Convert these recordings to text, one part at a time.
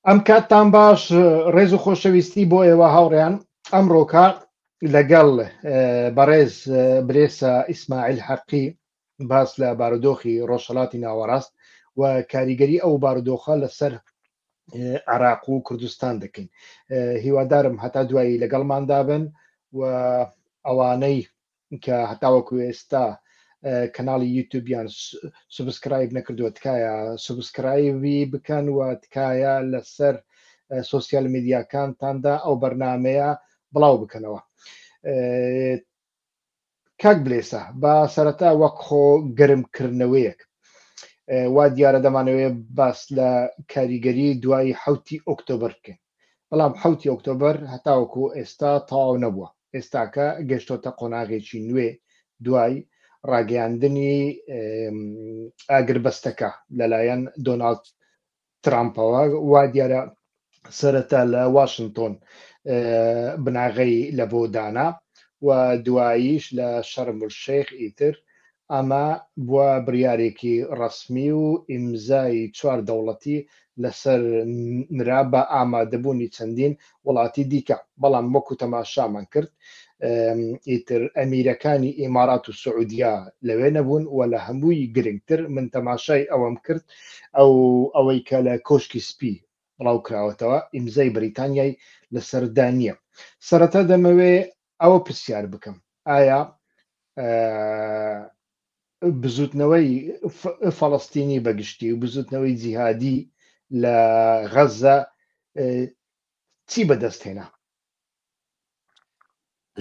ئەم کاتتان باش ڕێز و خۆشەویستی بۆ ئێوە هاوڕێیان ئەمڕۆکە لەگەڵ بەڕێز برێسە ئیسماعیل حەقی باس لە بارودۆخی ڕۆژهەڵاتی ناوەڕاست و کاریگەری ئەو بارودۆخە لەسەر عێراق و کوردستان دەکەین. هیوادارم هەتا دوایی لەگەڵماندا بن و ئەوانەی کە هەتاوەکو ئێستا کەناڵی یوتیوبیان سوبسکرایب نەکردووە تکایە سوبسکرایبی بکەن و تکایە لەسەر سۆسیال میدیاکانتاندا ئەو بەرنمەیە بڵاو بکەنەوە. کاک بلێسە بە سەرەتا وەک خۆ گەرمکردنەوەیەک وا دیارە دەمانەوێت باس لە کاریگەری دوای 7 ئۆکتۆبر بکەین، بەڵام 7 ئۆکتۆبر هەتاوەکو ئێستا تەواو نەبووە. ئێستاکە گەشتۆتە قۆناغێکی نوێ دوای ڕاگەیاندنی ئاگربەستەکە لەلایەن دۆناڵد ترامپەوە. وا دیارە سەرەتا لە واشنگتۆن بناغەی لە بۆ دانا و دواییش لە شەرم الشێخ ئیتر ئەمە بووە بڕیارێکی ڕەسمی و ئیمزای 4 دەوڵەتی لەسەر نرا بە ئامادەبوونی چەندین وڵاتی دیکە. بەڵام وەکو تەماشامان کرد ئیتر ئەمیرەکانی ئیمارات و سعودیا لەوێ نەبوون و لە هەمووی گرنگتر من تەماشای ئەوەم کرد ئەوەی کە لە کۆشکی سپی بڵاو کراوەتەوە ئیمزای بریتانیای لەسەردانیە. سەرەتا دەمەوێ ئەوە پرسیار بکەم، ئایا بزوتنەوەی فەڵەستینی بەگشتی و بزوتنەوەی جیهادی لە غەزە چی بەدەستهێنا؟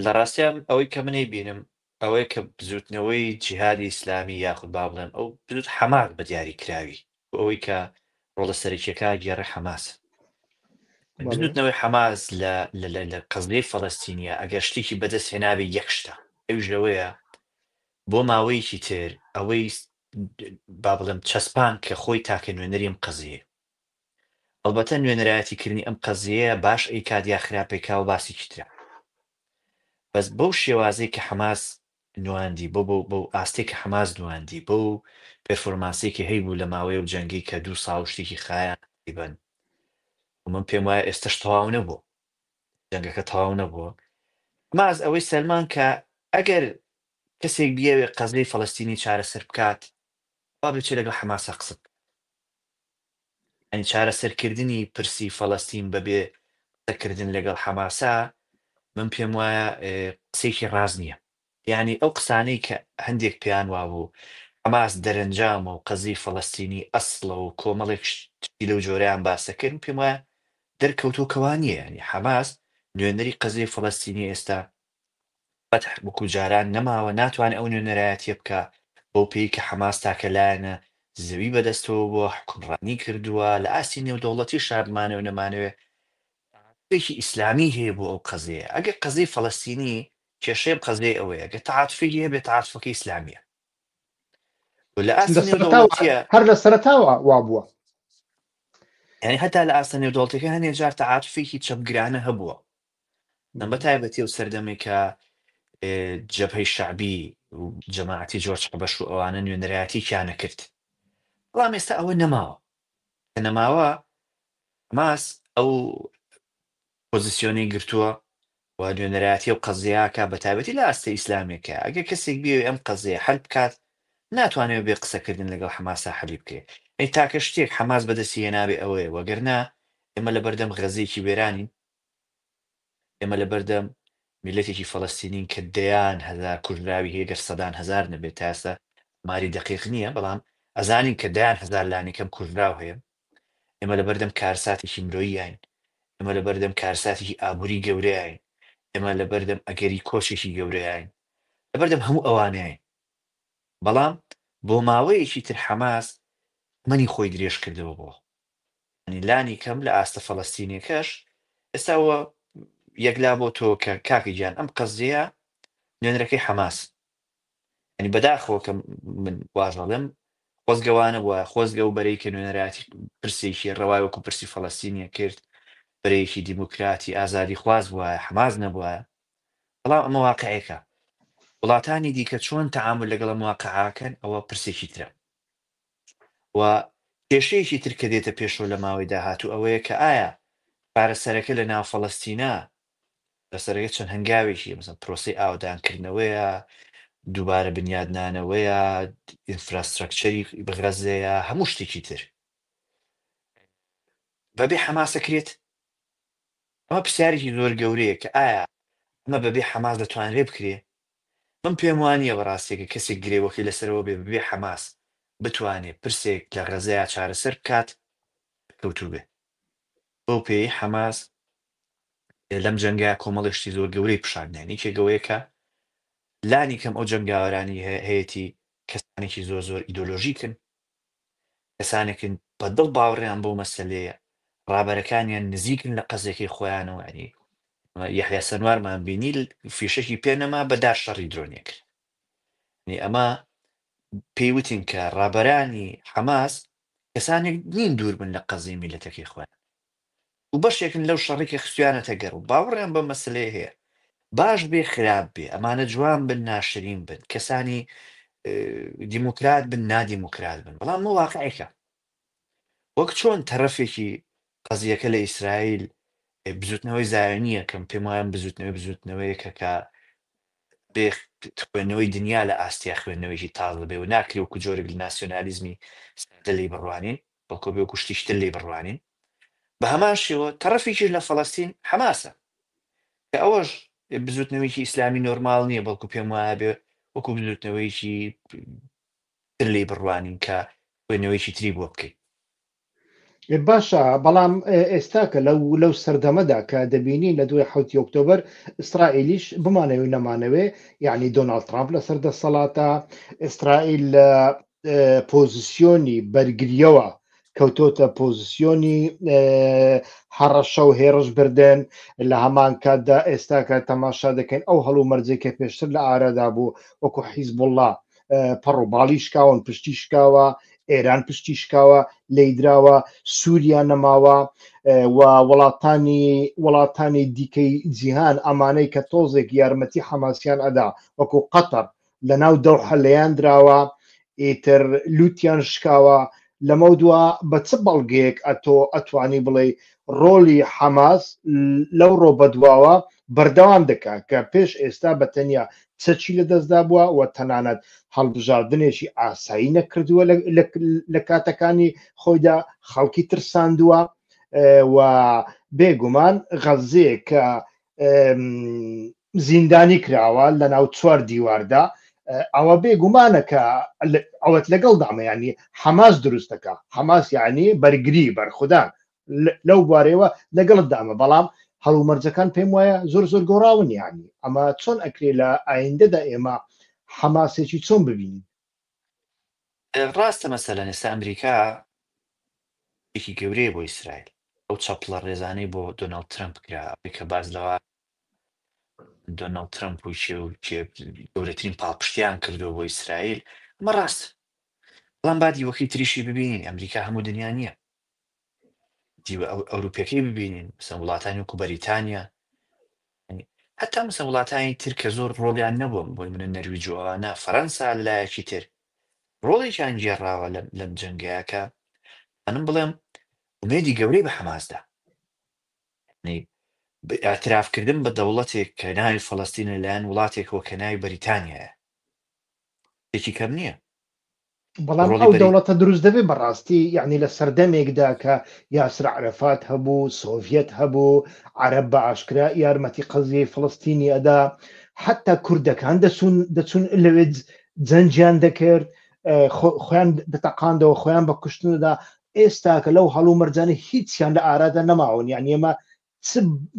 لە ڕاستیان ئەوەی کە منەی بینم ئەوەی کە بزوتنەوەی جیهادی ئیسلامی یاخود با بڵێن ئەو بزوت حەماس بە دیاری کراوی ئەوەی کە ڕۆڵە سەرکیەکە گێڕە حەماس. بزوتنەوەی حەماس لە قەزای فەڵەستینیە ئەگەر شتێکی بەدەست هێناوی یەک شتە ئەوژەوەیە بۆ ماوەیەکی تر ئەوەی با بڵێم چەسپان کە خۆی تاکە نوێنەری ئەم قەزیە. ئەلبەتە نوێنەرایەتیکردنی ئەم قەزیەیە باش ئەی کاتیا خراپێکا و باسیکی ترە، بەس بەو شێوازەی کە حەماس نواندی بۆ ئاستێک کە حەماس نواندی بۆ پێرفۆرمانسێکی هەیبوو لە ماوەی و جەنگی کە 2 ساڵ شتێکی خایان بن و من پێم وایە ئێستش تەواو نەبوو، جەنگەکە تەواو نەبووە. ماز ئەوەی سەلمان کە ئەگەر کەسێک بیاوێ قەزەی فەڵەستینی چارەسەر بکات با بچێت لەگەڵ حەماسە قسە ئەنی چارەسەرکردنی پرسی فەڵەستین بەبێ قسەکردن لەگەڵ حەماسە من پێم وایە قسەیەکی ڕاز نییە. یعنی ئەو قسانەی کە هەندێک پێیان وابوو حەماس دەرەنجامە و قەزی فەڵەستینی ئەسڵە و کۆمەڵێک شتی لەو جۆرەیان باسەکردن پێم وایە دەرکەوتوکەوان نییە. ینی حەماس نوێنەری قەزی فەڵەستینی ئێستا بەتح وەکو جاران نەماوە ناتوانێت ئەو نوێنەرایەتیە بکە بۆ پێی کە حەماس تاکەلایەنە زەوی بەدەستەوە بۆ حکومڕانی کردووە لە ئاستی نێودەوڵەتی شارمانە و نەمانەوێت پێکی ئیسلامی هەیە بۆ ئەو قەزەیە. ئەگەر قەزەی فەڵەستینی کێشەی قەزەی ئەوەیە گە تەعاتفی هەیە بێت تەعاتفەکەی ئیسلامیە و لە ئاستی نێودەوڵەتیە هەر لە سەرەتاوە وا بووە، یعنی هەتا لە ئاستە نێودەوڵەتەکە هەندێک جار تەعاتفێکی چەپگرانە هەبووە بە تایبەتی و سەردەمێکە جەبهەی شەعبی و جەماعەتی جۆرج حەبەش و ئەوانە نوێنەرایەتی کیانە کرد. بەڵام ئێستا ئەوە نەماوە کە نەماوە ماس ئەو پۆزیسیۆنی گرتووە و نوێنەرایەتی و قەزیاکە بە تایبەتی لە ئاستە ئیسلامێکە ئەگەر کەسێک بێ ئەم قەزەیە حەل بکات ناتوانێت بێ قسەکردن لەگەڵ حەماسا حەلی بکەێت. ئەی تاکە شتێک حەماس بەدەستی هێنابێ ئەوەیە وەگەرنا ئێمە لە بەردەم غەزەیەکی وێرانین، ئێمە لە بەردەم میلەتێکی فەڵەستینین کە دەیان هەزار کوژراوی هەیە گەر سەدان هەزار نەبێت تا ئێستا ماری دەقیق نییە، بەڵام ئەزانین کە دەیان هەزار لانێکەم کوژراو هەیە. ئێمە لە بەردەم کارساتێکی مرۆییین، ئێمە لە بەردەم کارساتێکی ئابووری گەورەیین، ئێمە لە بەردەم ئەگەری کۆچێکی گەورەیین، لە بەردەم هەموو ئەوانەیە. بەڵام بۆ ماوەیەکی تر حەماس منی خۆی درێژ کردەوە بۆ ینی لانی کەم لە ئاستە فەڵەستینیەکەش ئێستاوە یەکلا بۆ تۆ کە کاکی گیان ئەم قەزەیە نوێنەرەکەی حەماس ینی بەداخەوە کە من واژەڵێم خۆزگەوانە وایە خۆزگە و بەرەی کە نوێنەراتی پرسێکی ڕەوای وەکو پرسی فەڵەستینیە کرد بەرەیەکی دیموکراتی ئازادی خواز وایە حەماس نەبووە. بەڵام ئەمە واقعەکە وڵاتانی دیکە چۆن تەعامل لەگەڵ مواقعاکەن ئەوە پرسێکی ترە و کێشەیەکی تر کە دێتە پێشەوە لە ماوەی داهاتوو ئەوەیە کە ئایا پارەسەرەکە لە ناو فەڵەستینە لەسەرەکە چەند هەنگاوێکی مەسەن پرۆسی ئاودانکردنەوەیە، دووبارە بنیادنانەوەیە، ئینفراستراکچەری بغەزەیە، هەموو شتێکی تر بەبێ حەماسەکرێت. ئەمە پرسیارێکی زۆر گەورەیە کە ئایا ئەمە بەبێ حەماس دەتوانرێ بکرێ؟ من پێم وانییە بەڕاستێکە کەسێک گرێوەکەی لەسەرەوە بێ حەماس بتوانێت پرسێک لە غەزەیە چارەسەر بکات کەوتوو بێ. بۆ پێی حەماس لەم جەنگە کۆمەڵێشتی زۆر گەورەی پیشاندێنی کێگەوەیەکە لانی کەم ئەو جەنگاوەرانی هەیەی کەسانێکی زۆر زۆر ئیدۆلۆژیکن، کەسانێکن بەدڵ باوەڕیان بۆ مەسەلەیە، ڕابەرەکانیان نزیکن لە قەزێکی خۆیانەوە. ینی یەحیا سەنوارمان بینی فیشەکی پێنەما بەدار شەڕی درۆنیە کرد. ئەمە پێیوتین کە ڕابەرانی حەماس کەسانێک نین دوور بن لە قەزی میلەتەکەی خۆیان و بەشێکن لەو شەڕێکی خستویانەتە گەڕ و باوەڕیان بە مەسلەیە هەیە. باش بێ خراپ بێ، ئەمانە جوان بن ناشرین بن، کەسانی دیموکرات بن نادیموکرات بن، بەڵام مە واقعیکە وەک چۆن تەرەفێکی قەزیەکە لە ئیسرائیل بزوتنەوەی زایۆنیە کەم پێم وایە بزوتنەوەیەکە کە بێ خوێندنەوەی دنیا لە ئاستیا خوێندنەوەیکی تازە بێ و ناکری وەکو جۆرێک لە ناسیۆنالیزمی سادە لێی بڕوانین، بەڵکو بێ وەکو شتیشتر لێی بڕوانین. بە هەمان شێوە تەرەفێکیش لە فەڵەستین حەماسە کە ئەوەش بزوتنەوەیکی ئیسلامی نۆرماڵ نییە، بەڵکو پێم وایە بێ وەکو بزوتنەوەیکی تر لێی بڕوانین کە خوێندنەوەیکی تری بۆ بکەین. باشە، بەڵام ئێستاکە لەو سەردەمەدا کە دەبینی لە 2 ئۆکتۆبر ئیسرائیلیش بمانەوە نەمانەوێ، یعنی دۆناڵد ترامپ لە سەردەسەڵاتە، ئیسرائیل لە پۆزیسیۆنی بەرگریەوە کەوتۆتە پۆزیسیۆنی هەڕەشە و هێرش بردن. لە هەمان کاتدا ئێستاکە تەماشا دەکەین ئەو هەڵوو مەرجەی کە پێشتر لە ئارادا بوو وەکو حیزبوڵڵا پەڕ و باڵی شکاون، پشتی شکاوە، ئێران پشتی شکاوە لەیدراوە، سووریا نەماوە و وڵاتانی دیکەی جیهان ئەمانەی کە تۆزێک یارمەتی حەماسیان ئەدا وەکو قەتەر لە ناو دەوحە لەیان دراوە، ئیتر لوتیان شکاوە. لەمە دووە بە چ بەڵگەیەک ئەتوانی بڵێ ڕۆلی حەماس لەو ڕۆ بەدواوە بەردەوام دەکات کە پێش ئێستا بەتەنیا چەکی لەدەستدا بووە و تەنانەت هەڵبژاردنێکی ئاسایی نەکردووە لە کاتەکانی خۆیدا، خەڵکی ترساندووە و بێگومان غەزەیە کە زیندانی کراوە لە ناو 4 دیواردا، ئەوە بێگومانە کە ئەوەت لەگەڵ دامەیانی حەماس دروستەکە. حەماس یعنی بەرگری بەرخودان لەو بوارەوە لەگەڵت دامە، بەڵام هەڵومەرجەکان پێم وایە زۆر زۆر گۆڕاون. یعنی ئەمە چۆن ئەکرێ لە ئایندەدا ئێمە حەماسێکی چۆن ببینین؟ ڕاستە مەسەلەن ئێستا ئەمریکا ێکی گەورەیە بۆ ئیسرائیل، ئەو چەپڵە ڕێزانەی بۆ دۆناڵد ترامپ کرا کە باز لەوە دۆناڵد ترامپ و گەورەترین پاڵپشتیان کردو بۆ ئیسرائیل. ئەمە ڕاست، بەڵام با دیوەکەی تریشی ببینین. ئەمریکا هەموو دنیا نییە، دیوە ئەوروپیەکەی ببینین، مەسەن وڵاتانی وەکو بەریتانیا، هەتا مەسەن وڵاتانی تر کە زۆر ڕۆڵیان نەبووم بۆی منە نەرویجۆوانە فەرەنسا لایەکی تر ڕۆڵێکیان گێڕاوە لەم جەنگەیەکە. ئەنم بڵێم ومێدی گەورەی بە حەماسدا، ئاعترافکردن بە دەوڵەتێک کە ناوی فەڵەستینە لایەن وڵاتێکەوە کە ناوی بەریتانیایە تێکی کەم نییە. بەڵام ئەو دەوڵەتە دروست دەبێت بەڕاستی، یعنی لە سەردەمێکدا کە یاسر عەرەفات هەبوو، سۆڤێت هەبوو، عەرەب بە ئاشکرا یارمەتی قەزیەی فەڵەستینی ئەدا، حتا کوردەکان دەچون لەوێ جەنجیان دەکرد، خۆیان دەتەقاندەوە، خۆیان بە کوشتندا. ئێستاکە لەو هەڵوو مەرجانە هیچیان لە ئارادا نەماون. یعنی ئێمە چ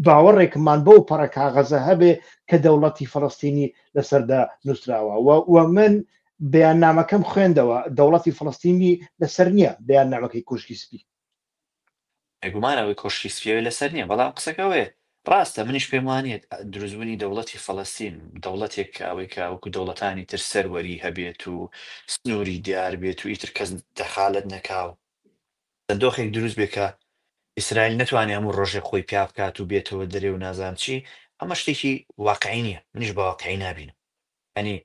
باوەڕێکمان بەو پەڕە کاغەزە هەبێ کە دەوڵەتی فەڵەستینی لەسەردا نووسراوە و من بەیاننامەکەم خوێندەوە، دەوڵەتی فەڵەستینی لەسەر نییە، بەیاننامەکەی کوشکی سپی ئەگومانەوەی کۆشتی سپیەوەی لەسەر نییە. بەڵام قسەکەوێ ڕاستە، منیش پێم وانێت دروستبوونی دەوڵەتی فەڵەستین دەوڵەتێک ئەوەی کە وەکو دەوڵەتانی تر سەروەری هەبێت و سنووری دیار بێت و ئیتر کەس دەخالت نەکاو دۆخێک دروست بێت کە ئیسرائیل نەتوانێت هەموو ڕۆژێک خۆی پیا بکات و بێتەوە دەرێ و نازانم چی. ئەمە شتێکی واقعی نییە، منیش بە واقعی نابینم. ئەنی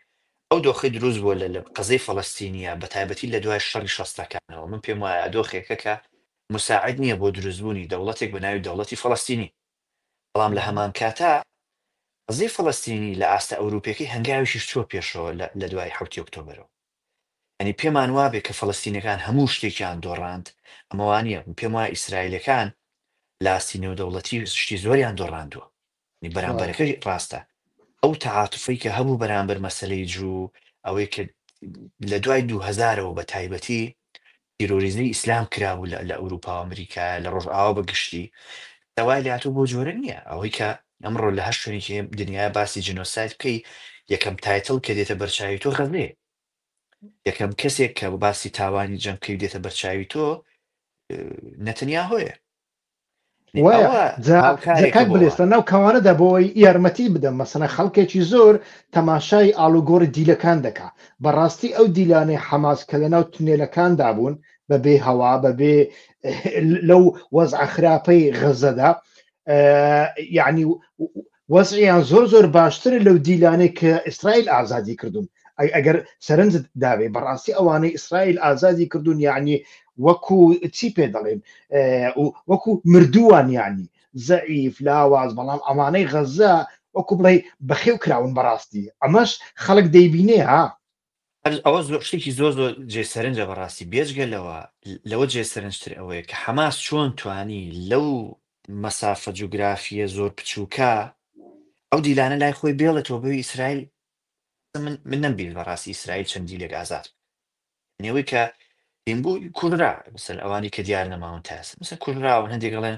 ئەو دۆخی دروست بووە لە قەزەی فەڵەستینیە بە تایبەتی لە دوای شەڕی شەستەکانەوە من پێم وایە دۆخێکە کە مساعد نییە بۆ دروستبوونی دەوڵەتێک بە ناوی دەوڵەتی فەڵەستینی بەڵام لە هەمان کاتە قەزەی فەڵەستینی لە ئاستە ئەوروپیەکەی هەنگاویشیش چۆ پێشەوە لە دوای 7 ئۆکتۆبرەوە ئەنی پێمان وابێ کە فەڵەستینەکان هەموو شتێکیان دۆڕاند ئەمەوانە پێم وایە ئیسرائیلەکان لە ئاستی نێودەوڵەتی شتی زۆریان دۆڕاندووە بەرامبەرەکەی ڕاستە ئەو تەعاتوفەی کە هەبوو بەرامبەر مەسەلەی جوو ئەوەی کە لە دوای 2000ەوە بە تایبەتی تیرۆریزمی ئیسلام کرابوو لە ئەوروپا و ئەمریکا لە ڕۆژئاوا بەگشتی داوای لاتوو بۆ جۆرە نییە ئەوەی کە ئەمڕۆ لە هەر شوێنێکی دنیا باسی جنۆسایت بکەی یەکەم تایتڵ کە دێتە بەرچاوی تۆ غەزەیە یەکەم کەسێک کە باسی تاوانی جەمکەی دێتە بەرچاوی تۆ نەتەنیاهۆیە جاکات بلێستە ناو کەوانەدا بۆی یارمەتی بدەم مەسەنە خەڵکێکی زۆر تەماشای ئالوگۆڕی دیلەکان دەکا بەڕاستی ئەو دیلانەی حەماس کە لە ناو تونێلەکاندا بوون بەبێ هەوا بەبێ لەو وەزع خراپەی غەزەدا یعنی وەزعیان زۆر باشترە لەو دیلانەی کە ئیسرائیل ئازادی کردوون ئەگەر سەرنجت داوێ بەڕاستی ئەوانەی ئیسرائیل ئازادی کردوون یعنی وەکو چی پێ دەڵێن وەکو مردووان یعنی زەعیف لاواز بەڵام ئەمانەی غەزە وەکو بڵێ بەخێو کراون بەڕاستی ئەمەش خەڵک دەیبینێ ها ئەوە شتێکی زۆر جێسەرنجە بەڕاستی بێجگەلەوە لەوە جێسەرنجتر ئەوەیە کە حەماس چۆن توانی لەو مەسافە جوگرافیە زۆر بچووکە ئەو دیلانە لای خۆی بێڵێتەوە بەوەی ئیسرائیل من نەمبیر بەڕاستی ئیسرائیل چەندی لێک ئازاد نێوەی کە بوو کوردرا مثل ئەوانی کە دیار نەماون تاس مثل کوردراون هەندێک گەڵێن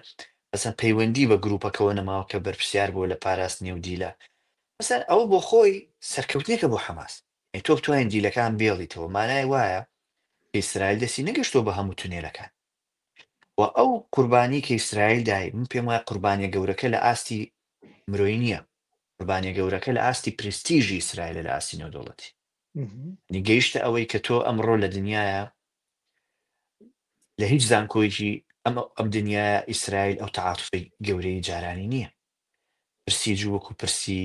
بەسەر پەیوەندی بە گروپەکەەوە نەماوە کە بەرپرسیار بوو لە پاراستنی و دیلە مثل ئەوە بۆ خۆی سەرکەوتنێکە بۆ حەماس تۆ بتوانین دیلەکان بێڵیتەوە مانای وایە ئیسرائیل دەستی نەگەشتۆ بە هەموو تونێلەکان و ئەو قوربانی کە ئیسرائیل دای من پێم وایە قوربانیە گەورەکە لە ئاستی مرۆیی نییە قوربانیە گەورەکە لە ئاستی پرستیژی ئیسرائیل لە ئاستی نێودەوڵەتی نیگەیشتە ئەوەی کە تۆ ئەمڕۆ لە دنیاە لە هیچ زانکۆیەکی ئەم دنیا ئیسرائیل ئەو تەعاتوفەی گەورەی جارانی نییە پرسیج وەکو پرسی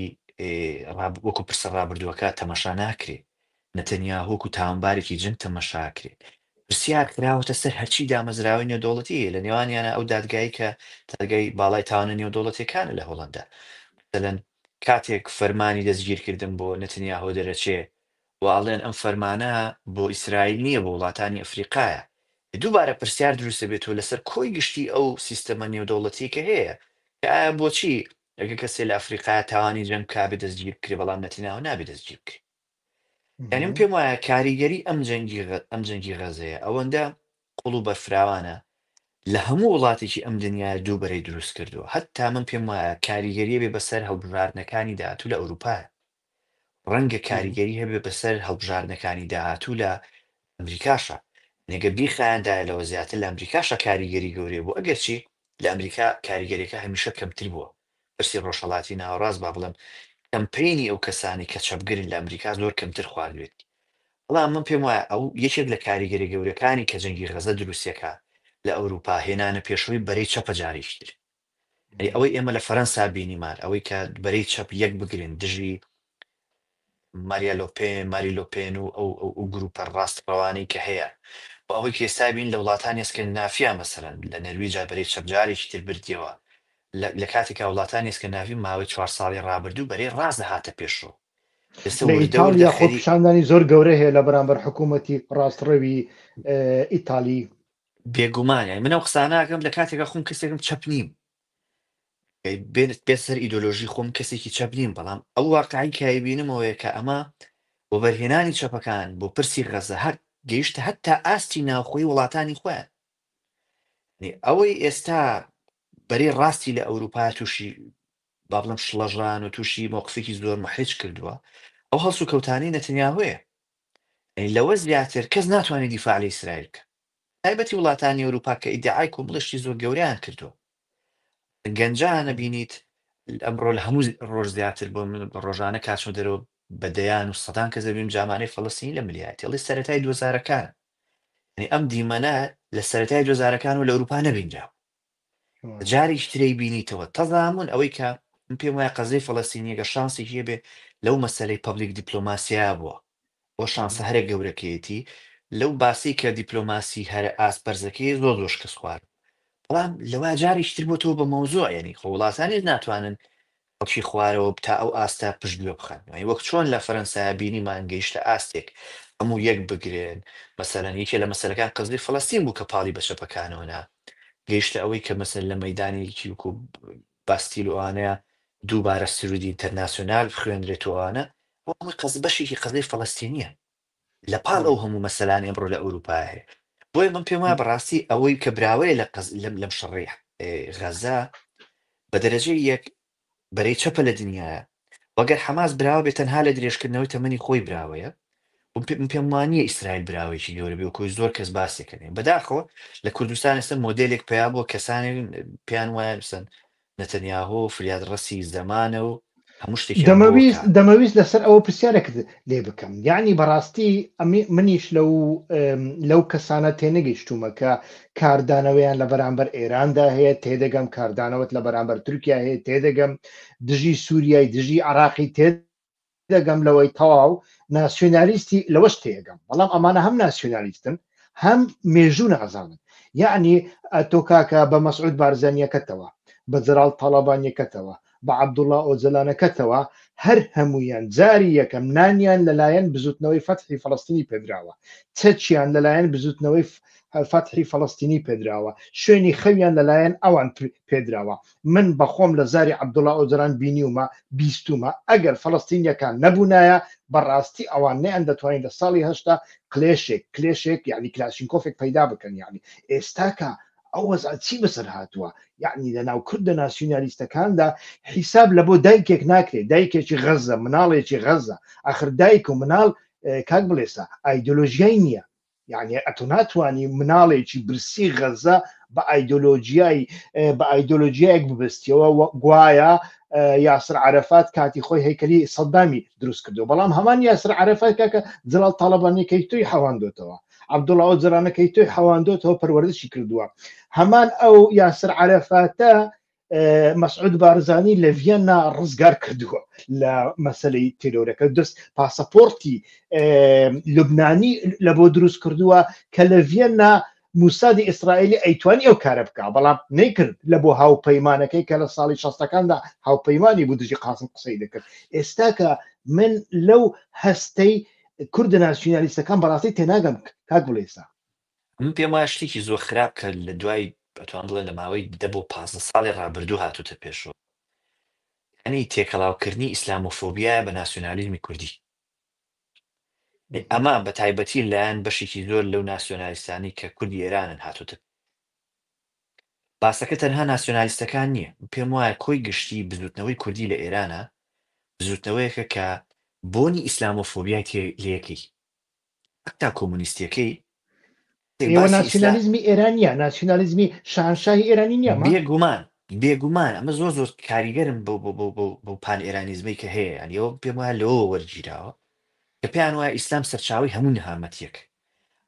وەکو پرسە ڕابردووەکە تەمەشا ناکرێ نەتەنیا هۆکو تاوانبارێکی جنگ تەمەشاکرێ پرسیار کراوەتە سەر هەرچی دامەزراوی نێودەوڵەتی لە نێوانیانە ئەو دادگایی کە دادگای باڵای تاوانە نێودەوڵەتیەکانە لە هۆڵەندا دەڵێن کاتێک فەرمانی دەستگیرکردن بۆ نەتەنیاهۆ دەرەچێ واڵێن ئەم فەرمانە بۆ ئیسرائیل نییە بۆ وڵاتانی ئەفریقایە دووبارە پرسیار دروستە بێتەوە لەسەر کۆی گشتی ئەو سیستەمە نێودەوڵەتی کە هەیە کە ئایا بۆچی ئەگە کەسێ لە ئەفریقا تاوانی جەنگ کابێ دەستگیر بکرێ بەڵام نەتەنیاهۆ نابێت دەستگیر بکرێ یعنی پێم وایە کاریگەری ئەم جەنگی غەزەیە ئەوەندە قوڵ و بەفراوانە لە هەموو وڵاتێکی ئەم دنیا دووبەرەی دروست کردووە هەتا من پێم وایە کاریگەریە بێ بەسەر هەڵبژاردنەکانی داهاتوو لە ئەوروپایە ڕەنگە کاریگەری هەبێ بەسەر هەڵبژاردنەکانی داهاتوو لە ئەمریکاشە نێگە بیخایاندایە لەوە زیاتر لە ئەمریکاشە کاریگەری گەورەیە بوو ئەگەرچی لە ئەمریکا کاریگەریەکە هەمیشە کەمتر بووە پرسی ڕۆژهەڵاتی ناوەڕاست با بڵێم کەمپینی ئەو کەسانی کە چەپگرن لە ئەمریکا زۆر کەمتر خواردوێت بەڵام من پێم وایە ئەو یەکێک لە کاریگەری گەورەکانی کە جەنگی غەزە دروستیەکە لە ئەوروپا هێنانە پێشەوەی بەرەی چەپە جاریشتر ئەوەی ئێمە لە فەرەنسا بینیمان ئەوەی کە بەرەی چەپ یەک بگرن دژی ماریا لۆپێن ماری لۆپێن و ئەو گروپە ڕاستڕەوانەی کە هەیە بۆ ئەوەی کێستا بین لە وڵاتانی ئەسکەندینافیا مەسەرەن لە نەرویجا بەرەی چەپجارێکی تر بردیەوە لە کاتێکا وڵاتانی ئەسکەندینافی ماوەی 4 ساڵی ڕابردوو بەرەی ڕاست دەهاتە پێشەوە لە ئیتالیا خۆپیشاندانی زۆر گەورە هەیە لە بەرامبەر حکوومەتی ڕاستڕەوی ئیتالی بێگومانە من ئەو قساناکەم لە کاتێکە خۆم کەسێکم چەپ نیم بێسەر ئیدۆلۆژی خۆم کەسێکی چەپ نیم بەڵام ئەو واقعی کایبینمەوەیە کە ئەمە بۆ بەرهێنانی چەپەکان بۆ پرسی غەزە هەر گەیشتە هەتا ئاستی ناوخۆی وڵاتانی خۆیان ئەوەی ئێستا بەرەی ڕاستی لە ئەوروپا تووشی با بڵم شڵەژان و تووشی مۆقفێکی زۆر محرج کردووە ئەو هەڵس و کەوتانی نەتەنیاهۆیە لەوە زیاتر کەس ناتوانێت دیفاع لە ئیسرائیل بکە تایبەتی وڵاتانی ئەوروپا کە ئیدعای کۆمەڵشتی زۆر گەوریان کردووە گەنجانە بینیت ئەمڕۆ لە هەموو ڕۆژ زیاتر بۆ من ڕۆژانە کاچۆ دەرەوە بەدەیان و سەدان کە دەبیم جامانەی فەڵەستینی لە ملیایەتی سەرەتای 2000ەکان ئەم دیمەنە لە سەرەتای 2000ەکان و لە ئەوروپا نەبینراوە جارێکی ترەی بینیتەوە تەزامن ئەوەی کە من پێم وایە قەزەی فەڵەستینیەکە شانسێکی هەبێ لەو مەسەلەی پەبلیک دیپلۆماسیا بووە بۆ شانسە هەرە گەورەکەیەتی لەو باسی کە دیپلۆماسی هەرە ئاسپەرزەکەی زۆر شکست خوارد بەڵام لەوا جاریشتر بۆ تۆ بە مەوزوع ینی خۆ وڵاتانی ناتوانن خەڵکی خوارەوە تا ئەو ئاستا پشتگوێ بخەن وەک چۆن لە فەرەنسا بینیمان گەیشتە ئاستێک هەموو یەک بگرێن مەسەرەن یەکێ لە مەسەرەکان قزلی فەڵەستین بوو کە پاڵی بە شەپەکانەوەنا گەیشتە ئەوەی کە مەسەر لە مەیدانێکی وکو باستیل وانەیە دووبارە سرودی ئینتەرناسیۆنال خوێنرێتوانە بۆ ئەوەی قەز بەشێکی قزەی فەڵەستینیە لە پاڵ ئەو هەموو مەسەلانی ئەمڕۆ لە ئەوروپا هەیە بۆیە من پێم وایە بەڕاستی ئەوەی کە براوەیە لەم شەڕی غەزا بە دەرەجەی یەک بەرەی چەپە لە دنیاە وەگەر حەماس براوە بێت تەنها لە درێژکردنەوەی تەمەنی خۆی براوەیە پێم وانییە ئیسرائیل براوێکی گەورە بێ وەکۆی زۆر کەس باسێکەکەن بەداخەوە لە کوردستان ئێستا مۆدلێک پیا بۆ کەسانێک پێیان وایە بسن نەتەنیاهۆ فریاد ڕەسی زەمانە و هەموو شتێکی دەمەویست لەسەر ئەوە پرسیارێکت لێ بکەم یعنی بەڕاستی منیش لەو کەسانە تێنەگەیشتومە کە کاردانەوەیان لە بەرامبەر ئێراندا هەیە تێدەگەم کاردانەوەت لە بەرامبەر تورکیا هەیە تێدەگەم دژی سووریای دژی عراقی تێدەگەم لەوەی تەواو ناسیۆنالیستی لەوەش تێگەم بەڵام ئەمانە هەم ناسیۆنالیستن هەم مێژوو نازانن یعنی تۆ کاکە بە مەسعود بارزانیەکەتەوە بە جەلال تاڵابانیەکەتەوە بە عەبدوڵڵا ئۆجەلانەکەتەوە هەر هەمویان جاری یەکەم نانیان لەلایەن بزوتنەوەی فەتحی فەڵەستینی پێدراوە چەچیان لەلایەن بزوتنەوەی فەتحی فەڵەستینی پێدراوە شوێنی خەویان لەلایەن ئەوان پێدراوە من بەخۆم لە زاری عەبدوڵڵا ئۆجەلان بینیومە بیستومە ئەگەر فەڵەستینیەکان نەبوونایە بەڕاستی ئەوان نەیان دەتوانین لە ساڵی هەشتا کلێشێک یعنی کلاشینکۆفێک پەیدا بکەن یعنی ئێستاکە ئەو وەزع چی بەسەر هاتووە یعنی لە ناو کوردە ناسیۆنالیستەکاندا حیساب لە بۆ دایکێک ناکرێت دایکێکی غەزە مناڵێکی غەزە ئاخر دایک و مناڵ کاک بڵێسا ئایدۆلۆژیای نییە یعنی ئەتۆ ناتوانانی مناڵێکی برسی غەزە بە ئایدۆلۆژیایەک ببستیەوە گوایە یاسر عەرەفات کاتی خۆی هەیکەلی سەدامی دروست کردو بەڵام هەمان یاسر عەرەفات کاکە جەلال تاڵەبانیەکەی توی حەواندۆتەوە عەبدوڵڵا ئۆجەلانەکەی توی حەواندۆتەوە پەروەردەشی کردووە هەمان ئەو یاسر عەرەفاتە مەسعود بارزانی لە ڤیەنا ڕزگار کردووە لە مەسەلەی تیرۆرەکە دەست پاسەپۆرتی لوبنانی لە بۆ دروست کردووە کە لە ڤیەنا موسادی ئیسرائیلی ئەیتوانی ئەو کارە بکە بەڵام نەیکرد لە بۆ هاوپەیمانەکەی کە لە ساڵی 60ەکاندا هاوپەیمانی بوو دژی قاسم قسەی دەکرد ئێستاکە من لەو هەستەی کوردە ناسیۆنالیستەکان بەڕاستی تێناگەم کاک بڵێسا من پێم وایە شتێکی زۆر خراپ کە لە دوای ئەتوان بڵێن لە ماوەی 10 بۆ 15 ساڵی ڕابردوو هاتوتە پێشەوە ئەنی تێکەڵاوکردنی ئیسلامۆفۆبیایە بە ناسیۆنالیزمی کوردی ئەمە بە تایبەتی لایەن بەشێکی زۆر لەو ناسیۆنالیستانی کە کوردی ئێرانن هاتوتە باسەکە تەنها ناسیۆنالیستەکان نییە پێم وایە کۆی گشتی بزوتنەوەی کوردی لە ئێرانە بزوتنەوەیەکە کە بۆنی ئیسلامۆفۆبیای لەکەی حتا کۆمونیستیەکەی ناسیۆنالیزمی ئێرانیە ناسیۆنالیزمی شاهنشاهی ئێرانی نییە بێگومان ئەمە زۆر کاریگەرم بۆ پان ئێرانیزمی کە هەیە ئەنیەوە پێم وایە لەوە وەرگیراوە کە پێیان وایە ئیسلام سەرچاوی هەموو نەهامەتیەک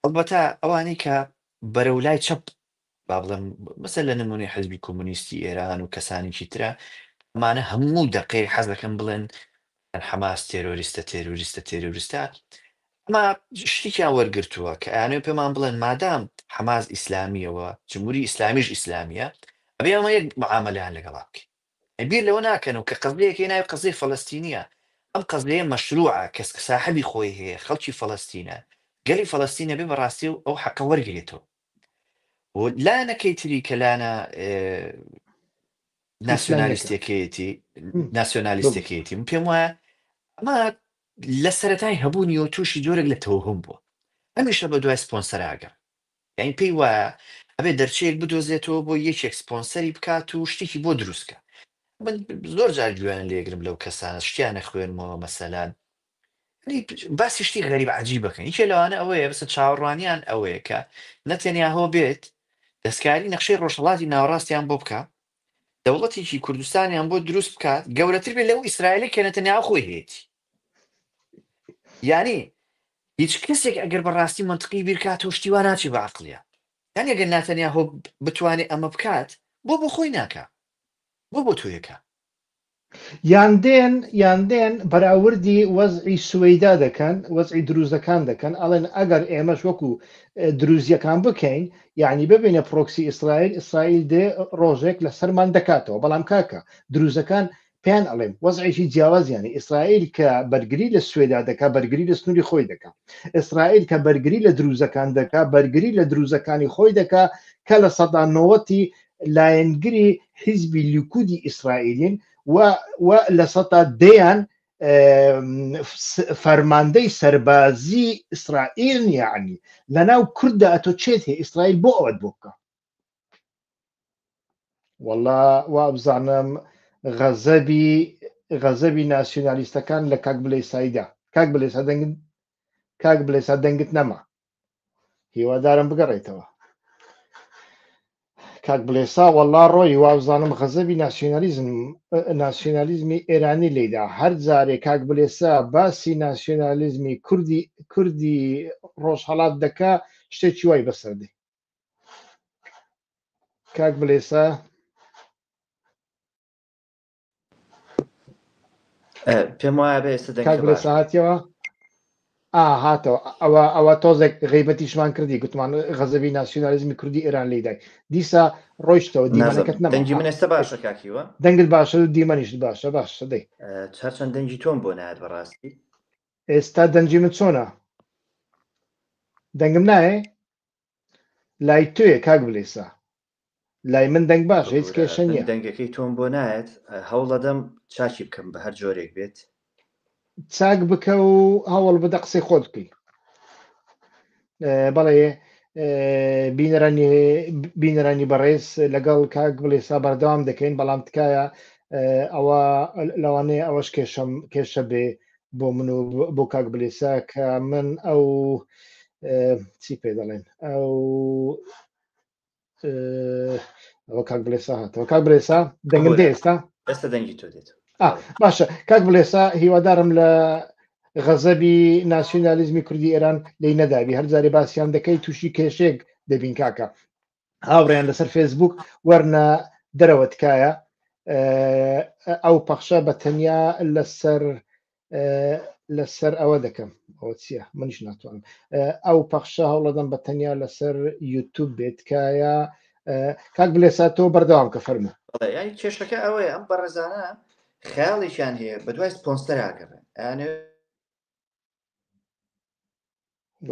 ئەڵبەتە ئەوانەی کە بەرەولای چەپ با بڵێم مەسەر لە نمونەی حزبی کۆمونیستی ئێران و کەسانێکی ترە ئەمانە هەموو دەقەی حەز دەکەن بڵێن حەماس تێرۆریستە ئەمە شتێکیان وەرگرتووە کە ئەیانوێ پێمان بڵێن مادام حەماس ئیسلامیەوە جمهوری ئیسلامیش ئیسلامیە ئەبێ ئەمە یەک معامەلەیان لەگەڵا بکەین بیر لەوە ناکەن و کە قەزەیەکی ناوی قەزەی فەڵەستینیە ئەم قەزەیە مەشروعە کەس ساحەبی خۆی هەیە خەڵکی فەڵەستینە گەلی فەڵەستینە بێ بەڕاستی و ئەو حەقە وەرگێتەوە و لایەنەکەی تری کە لایەنە ناسیۆنالیستێکێتی من پێم وایە ئەمە لە سەرەتای هەبوونی و تووشی جۆرێک لە تەوهم بووە هەمیشە بە دوای سپۆنسەراگەر یعنی پێی وایە ئەبێ دەرچەیەک بدۆزێتەوە بۆ یەکێک سپۆنسەری بکات و شتێکی بۆ دروستکە من زۆر جار گوێیان لێگرم لەو کەسانە شتیانە خوێنمەوە مەسەلان باسی شتی غەریب عەجیب بکەن یەکێ لەوانە ئەوەیە بەسە چاوەڕوانیان ئەوەیە کە نەتەنیاهۆ بێت دەستکاری نەخشەی ڕۆژهەڵاتی ناوەڕاستیان بۆ بکە دەوڵەتێکی کوردستانیان بۆ دروست بکات گەورەتر بێت لەو ئیسرائیلی کە نەتەنیاهۆ خۆی هەیەی یعنی هیچ کەسێک ئەگەر بەڕاستی منطقی بیرکاتەوە شتیوا ناچی بە عەقڵیە یعنی ئەگەر ناتەنیاهۆ بتوانێت ئەمە بکات بۆ خۆی ناکە بۆ تۆیەکە یاندێن بەراوردی وەزعی سوەیدا دەکەن وەزعی دروزەکان دەکەن ئەڵێن ئەگەر ئێمەش وەکو دروزیەکان بکەین یعنی ببینە پرۆکسی ئیسرائیل دێ ڕۆژێک لە سەرمان دەکاتەوە بەڵام کاکە دروزەکان پێیان ئەڵێم وەزعیشی جیاوازیانی ئیسرائیل کە بەرگری لە سوێدا دەکا بەرگری لە سنووری خۆی دەکا ئیسرائیل کە بەرگری لە دروزەکان دەکا بەرگری لە دروزەکانی خۆی دەکا کە لە سەدانەوەتی لایەنگری حیزبی لیکودی ئیسرائیلین و لە سەتا دەیان فەرماندەی سەربازی ئیسرائیل یعنی لەناو کوردە ئەتۆ چێت هەیە ئیسرائیل بۆ ئەوەت بۆ بکە وەڵا وا بزانم غەزەبی ناسیۆنالیستەکان لە کاک بلێسایدا کاک بلێسا دەنگت نەما هیوادارم بگەڕێتەوە کاک بلێسا وەڵا ڕۆی وابزانم غەزەبی ناسیۆنالیزمی ئێرانی لێدا هەر جارێک کاک بلێسا باسی ناسیۆنالیزمی کوردی ڕۆژهەڵات دەکا شتێکی وای بەسەردێ کاک بلێسا پێم وایە بە ئێستا کاک بلێسا هاتیەوە هاتەوە ئەوە تۆزێک غیبەتیشمان کردی گوتمان غەزەبی ناسیۆنالیزمی کوردی ئێران لێدای دیسا ڕۆیشتەوە دیمەنەکەت نەما دەنگی من ئێستا باشە کاکیوە دەنگت باشە و دیمەنیش باشە دەی چەند دەنگی تۆم بۆ نایەت بەڕاستی ئێستا دەنجی من چۆنە دەنگم نایە لای توێ کاک بلێسا لای من دەنگ باش هیچ کێشە نییە دەنگەکەی تۆم بۆ نایەت هەوڵەدەم چاکی بکەم بە هەر جۆرێک بێت چاک بکە و هەوڵ بدە قسەی خۆت بکەی بەڵێ بینەرانی بەڕێز لەگەڵ کاک بلێسا بەردەوام دەکەین بەڵام تکایە ئەوە لەوانەیە ئەوەش کێشە بێ بۆ من و بۆ کاک بلێسا کە من ئەو چی پێ دەڵێن ئەوە کاک بلێسا هاتەوە کاک بلێسا دەنگم دێ ئێستا دەنگی تۆ دێت باشە کاک بلێسا هیوادارم لە غەزەبی ناسیۆنالیزمی کوردی ئێران لی نەدابی هەر جارێ باسییان دەکەی تووشی کێشێک دەبین کاکە هاوڕێیان لەسەر فێسبوک وەرنە دەرەوە تکایە ئەو پەخشە بە تەنیا لەسەر ئەوە دەکەم ئەوە چییە منیش ناتوانم ئەو پەخشە هەوڵەدەم بە تەنیا لەسەر یوتیوب بێت تکایە کاک بلێسا تۆ بەردەوام کە فەرموو ینی کێشەکە ئەوەیە ئەم بەڕێزانە خەیاڵێکیان هەیە بە دوای سپۆنسەر ئاگەڕێن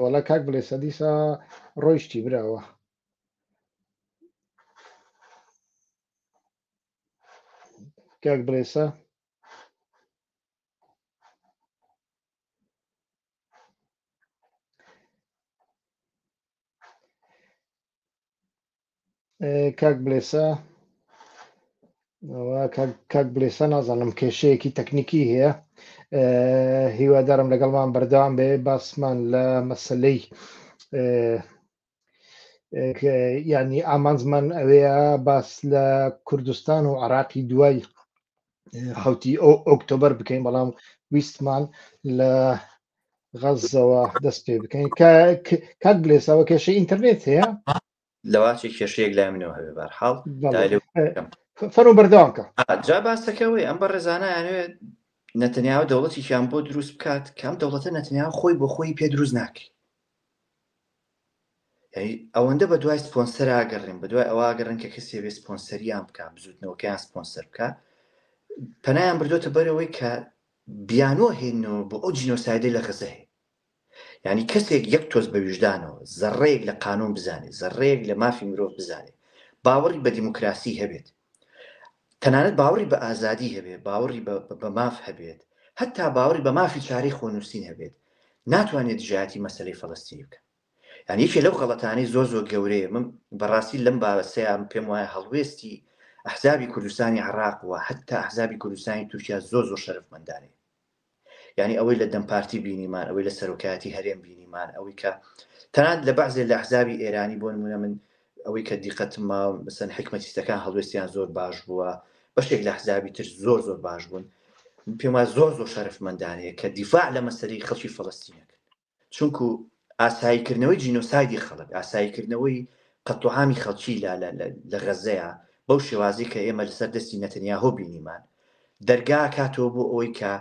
وەڵا کاک بلێسا دیسا ڕۆیشتی براوە کاک بلێسا کاک بلێسا کاک بلێسا نازانم کێشەیەکی تەکنیکی هەیە هیوادارم لەگەڵمان بەردەوام بێ باسمان لە مەسلەی ینی ئامانزمان ئەوەیە باس لە کوردستان و عراقی دوای حوتی ئۆکتۆبەر بکەین بەڵام ویستمان لە غەزەوە دەست پێ بکەین کاک بلێساوە کێشەی ئینتەرنێت هەیە لەواچی کێشەیەک لای منەوە هەبێ بەرحاڵ فەرموو بەردەوامکە جا باسەکەەوەی ئەم بە ڕێزانە یانوێت نەتەنیاوە دەوڵەتیشیان بۆ دروست بکات کام دەوڵەتە نەتەنیا خۆی بۆ خۆی پێ دروست ناکەی ئەوەندە بە دوای سپۆنسەر ئاگەڕێن بە دوای ئەوە ئاگەڕن کە کەسێ بێ سپۆنسەریان بکە بزوتنەوەکەیان سپۆنسەر بکە پەنایان بردۆتە بەرەوەی کە بیانۆ هێنەوە بۆ ئەو جینۆسایدەی لە غەزە هەیە ینی کەسێک یەک تۆز بە ویژدانەوە زەڕەیەک لە قانون بزانێت زەڕەیەک لە مافی مرۆڤ بزانێت باوەڕی بە دیموکراسی هەبێت تەنانەت باوەڕی بە ئازادی هەبێت باوەڕی بە ماف هەبێت هەتا باوەڕی بە مافی چارەی خۆنووسین هەبێت ناتوانێت دژایەتی مەسەلەی فەڵەستینی بکە یعنی یەکێ لەو غەڵەتانەی زۆر گەورەیە من بەڕاستی لەم بابەسەیان پێم وایە هەڵوێستی ئەحزابی کوردستانی عێراق و هەتا ئەحزابی کوردستانی تورکیا زۆر شەرەفمەندانەیە ینی ئەوەی لە دەمپارتی بینیمان ئەوەی لە سەرۆکایەتی هەرێم بینیمان ئەوەی کە تەنانەت لە بەعزێ لە ئەحزابی ئێرانی بۆ نمونە من ئەوەی کە دیقەتم ماوە مەسەن حکمەتیستەکان هەڵوێستیان زۆر باش بووە بەشێک لە ئەحزابی تر زۆر باش بوون پێم وایە زۆر شەرەفمەندانەیە کە دیفاع لە مەسەلەی خەڵکی فەڵەستینەکەن چونکو ئاساییکردنەوەی جینۆسایدی خەڵک ئاساییکردنەوەی قەتوعامی خەڵکی لە غەزەیە بەو شێوازی کە ئێمە لەسەر دەستی نەتەنیاهۆ بینیمان دەرگا کاتەوە بۆ ئەوەی کە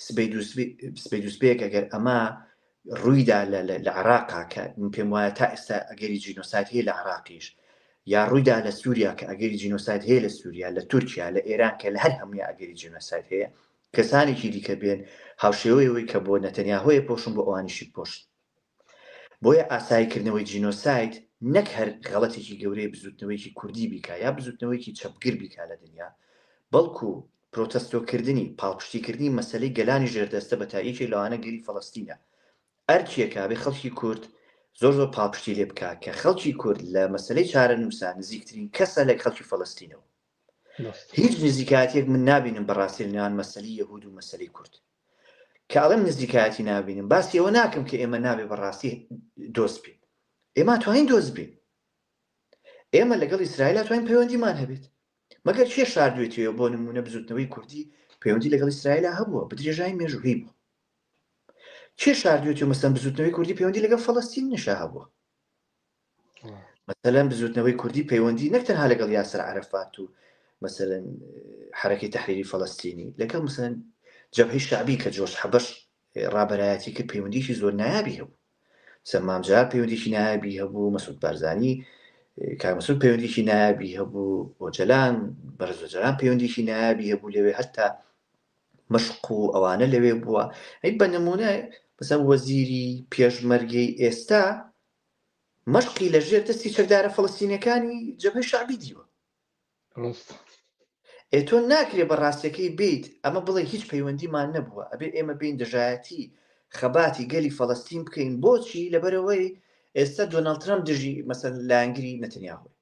سبەیدوسبێک ئەگەر ئەمە ڕوویدا لە عێراقا کە پێم وایە تا ئێستا ئەگەری جینۆسایت هەیە لە عێراقیش یا ڕوویدا لە سووریا کە ئەگەری جینۆسایت هەیە لە سووریا لە تورکیا لە ئێران کە لە هەر هەمووی ئەگەری جینۆسایت هەیە کەسانێکی دیکە بێن هاوشێوەیەوەی کە بۆ نەتەنیاهۆیە پۆشن بۆ ئەوانیشی پۆشت بۆیە ئاساییکردنەوەی جینۆسایت نەک هەر غەڵەتێکی گەورەی بزوتنەوەیکی کوردی بیکا یا بزوتنەوەیکی چەپگر بیکا لە دنیا بەڵکو پرۆتەستۆکردنی پاڵپشتیکردنی مەسەلەی گەلانی ژێردەستە بە تایەکی لەوانە گەری فەڵەستینە ئەرکیەکە بێ خەڵکی کورد زۆر پاڵپشتی لێ بکات کە خەڵکی کورد لە مەسەلەی چارە نووسان نزیکترین کەسە لە خەڵکی فەڵەستینەوە هیچ نزیکاتێک من نابینم بەڕاستی لەنێوان مەسەلەی یەهود و مەسەلەی کورد کە ئەڵێم نزیکاتی نابینم باسی ئەوە ناکەم کە ئێمە نابێ بەڕاستی دۆست بین ئێمە توانین دۆست بین ئێمە لەگەڵ ئیسرائیل توانین پەیوەندیمان هەبێت مەگەر چێ شاردوێتەوە بۆ نمونە بزوتنەوەی کوردی پەیوەندی لەگەڵ ئیسرائیل هەبووە بە درێژایی مێژووی بوو چێ شاردوێتەوە مەسەن بزوتنەوەی کوردی پەیوەندی لەگەڵ فەڵەستین نەشا هەبووە مەسەلەن بزوتنەوەی کوردی پەیوەندی نەک تەنها لەگەڵ یاسر عەرەفات و مەسەلەن حرەکەی تەحریری فەڵەستینی لەگەڵ مەسەلەن جەبهەی شعبی کە جۆش حەبەش ڕابەرایەتی کرد پەیوەندیشی زۆر نایابی هەبوو سەمامجار پەیوەندیشی نایابی هەبوو مەسعود بارزانی کاک مەسعود پەیوەندیشی نایابی هەبوو ئۆجەلان بەرز ئۆجەلان پەیوەندیشی نایابی هەبوو لەوێ هەتا مەشق و ئەوانە لەوێ بووە هەی بە نمونە مەسەن وەزیری پێشمەرگەی ئێستا مەشقی لەژێر دەستی چەکدارە فەڵەستینیەکانی جەبهەی شعبی دیوە تۆ ناکرێ بە ڕاستیەکەی بیت ئەمە بڵێ هیچ پەیوەندیمان نەبووە ئەبێ ئێمە بین دژایەتی خەباتی گەلی فەڵەستین بکەین بۆچی لەبەرەوەی ئێستا دۆناڵد ترامپ دژی مەسەن لایەنگری نەتەنیاهۆی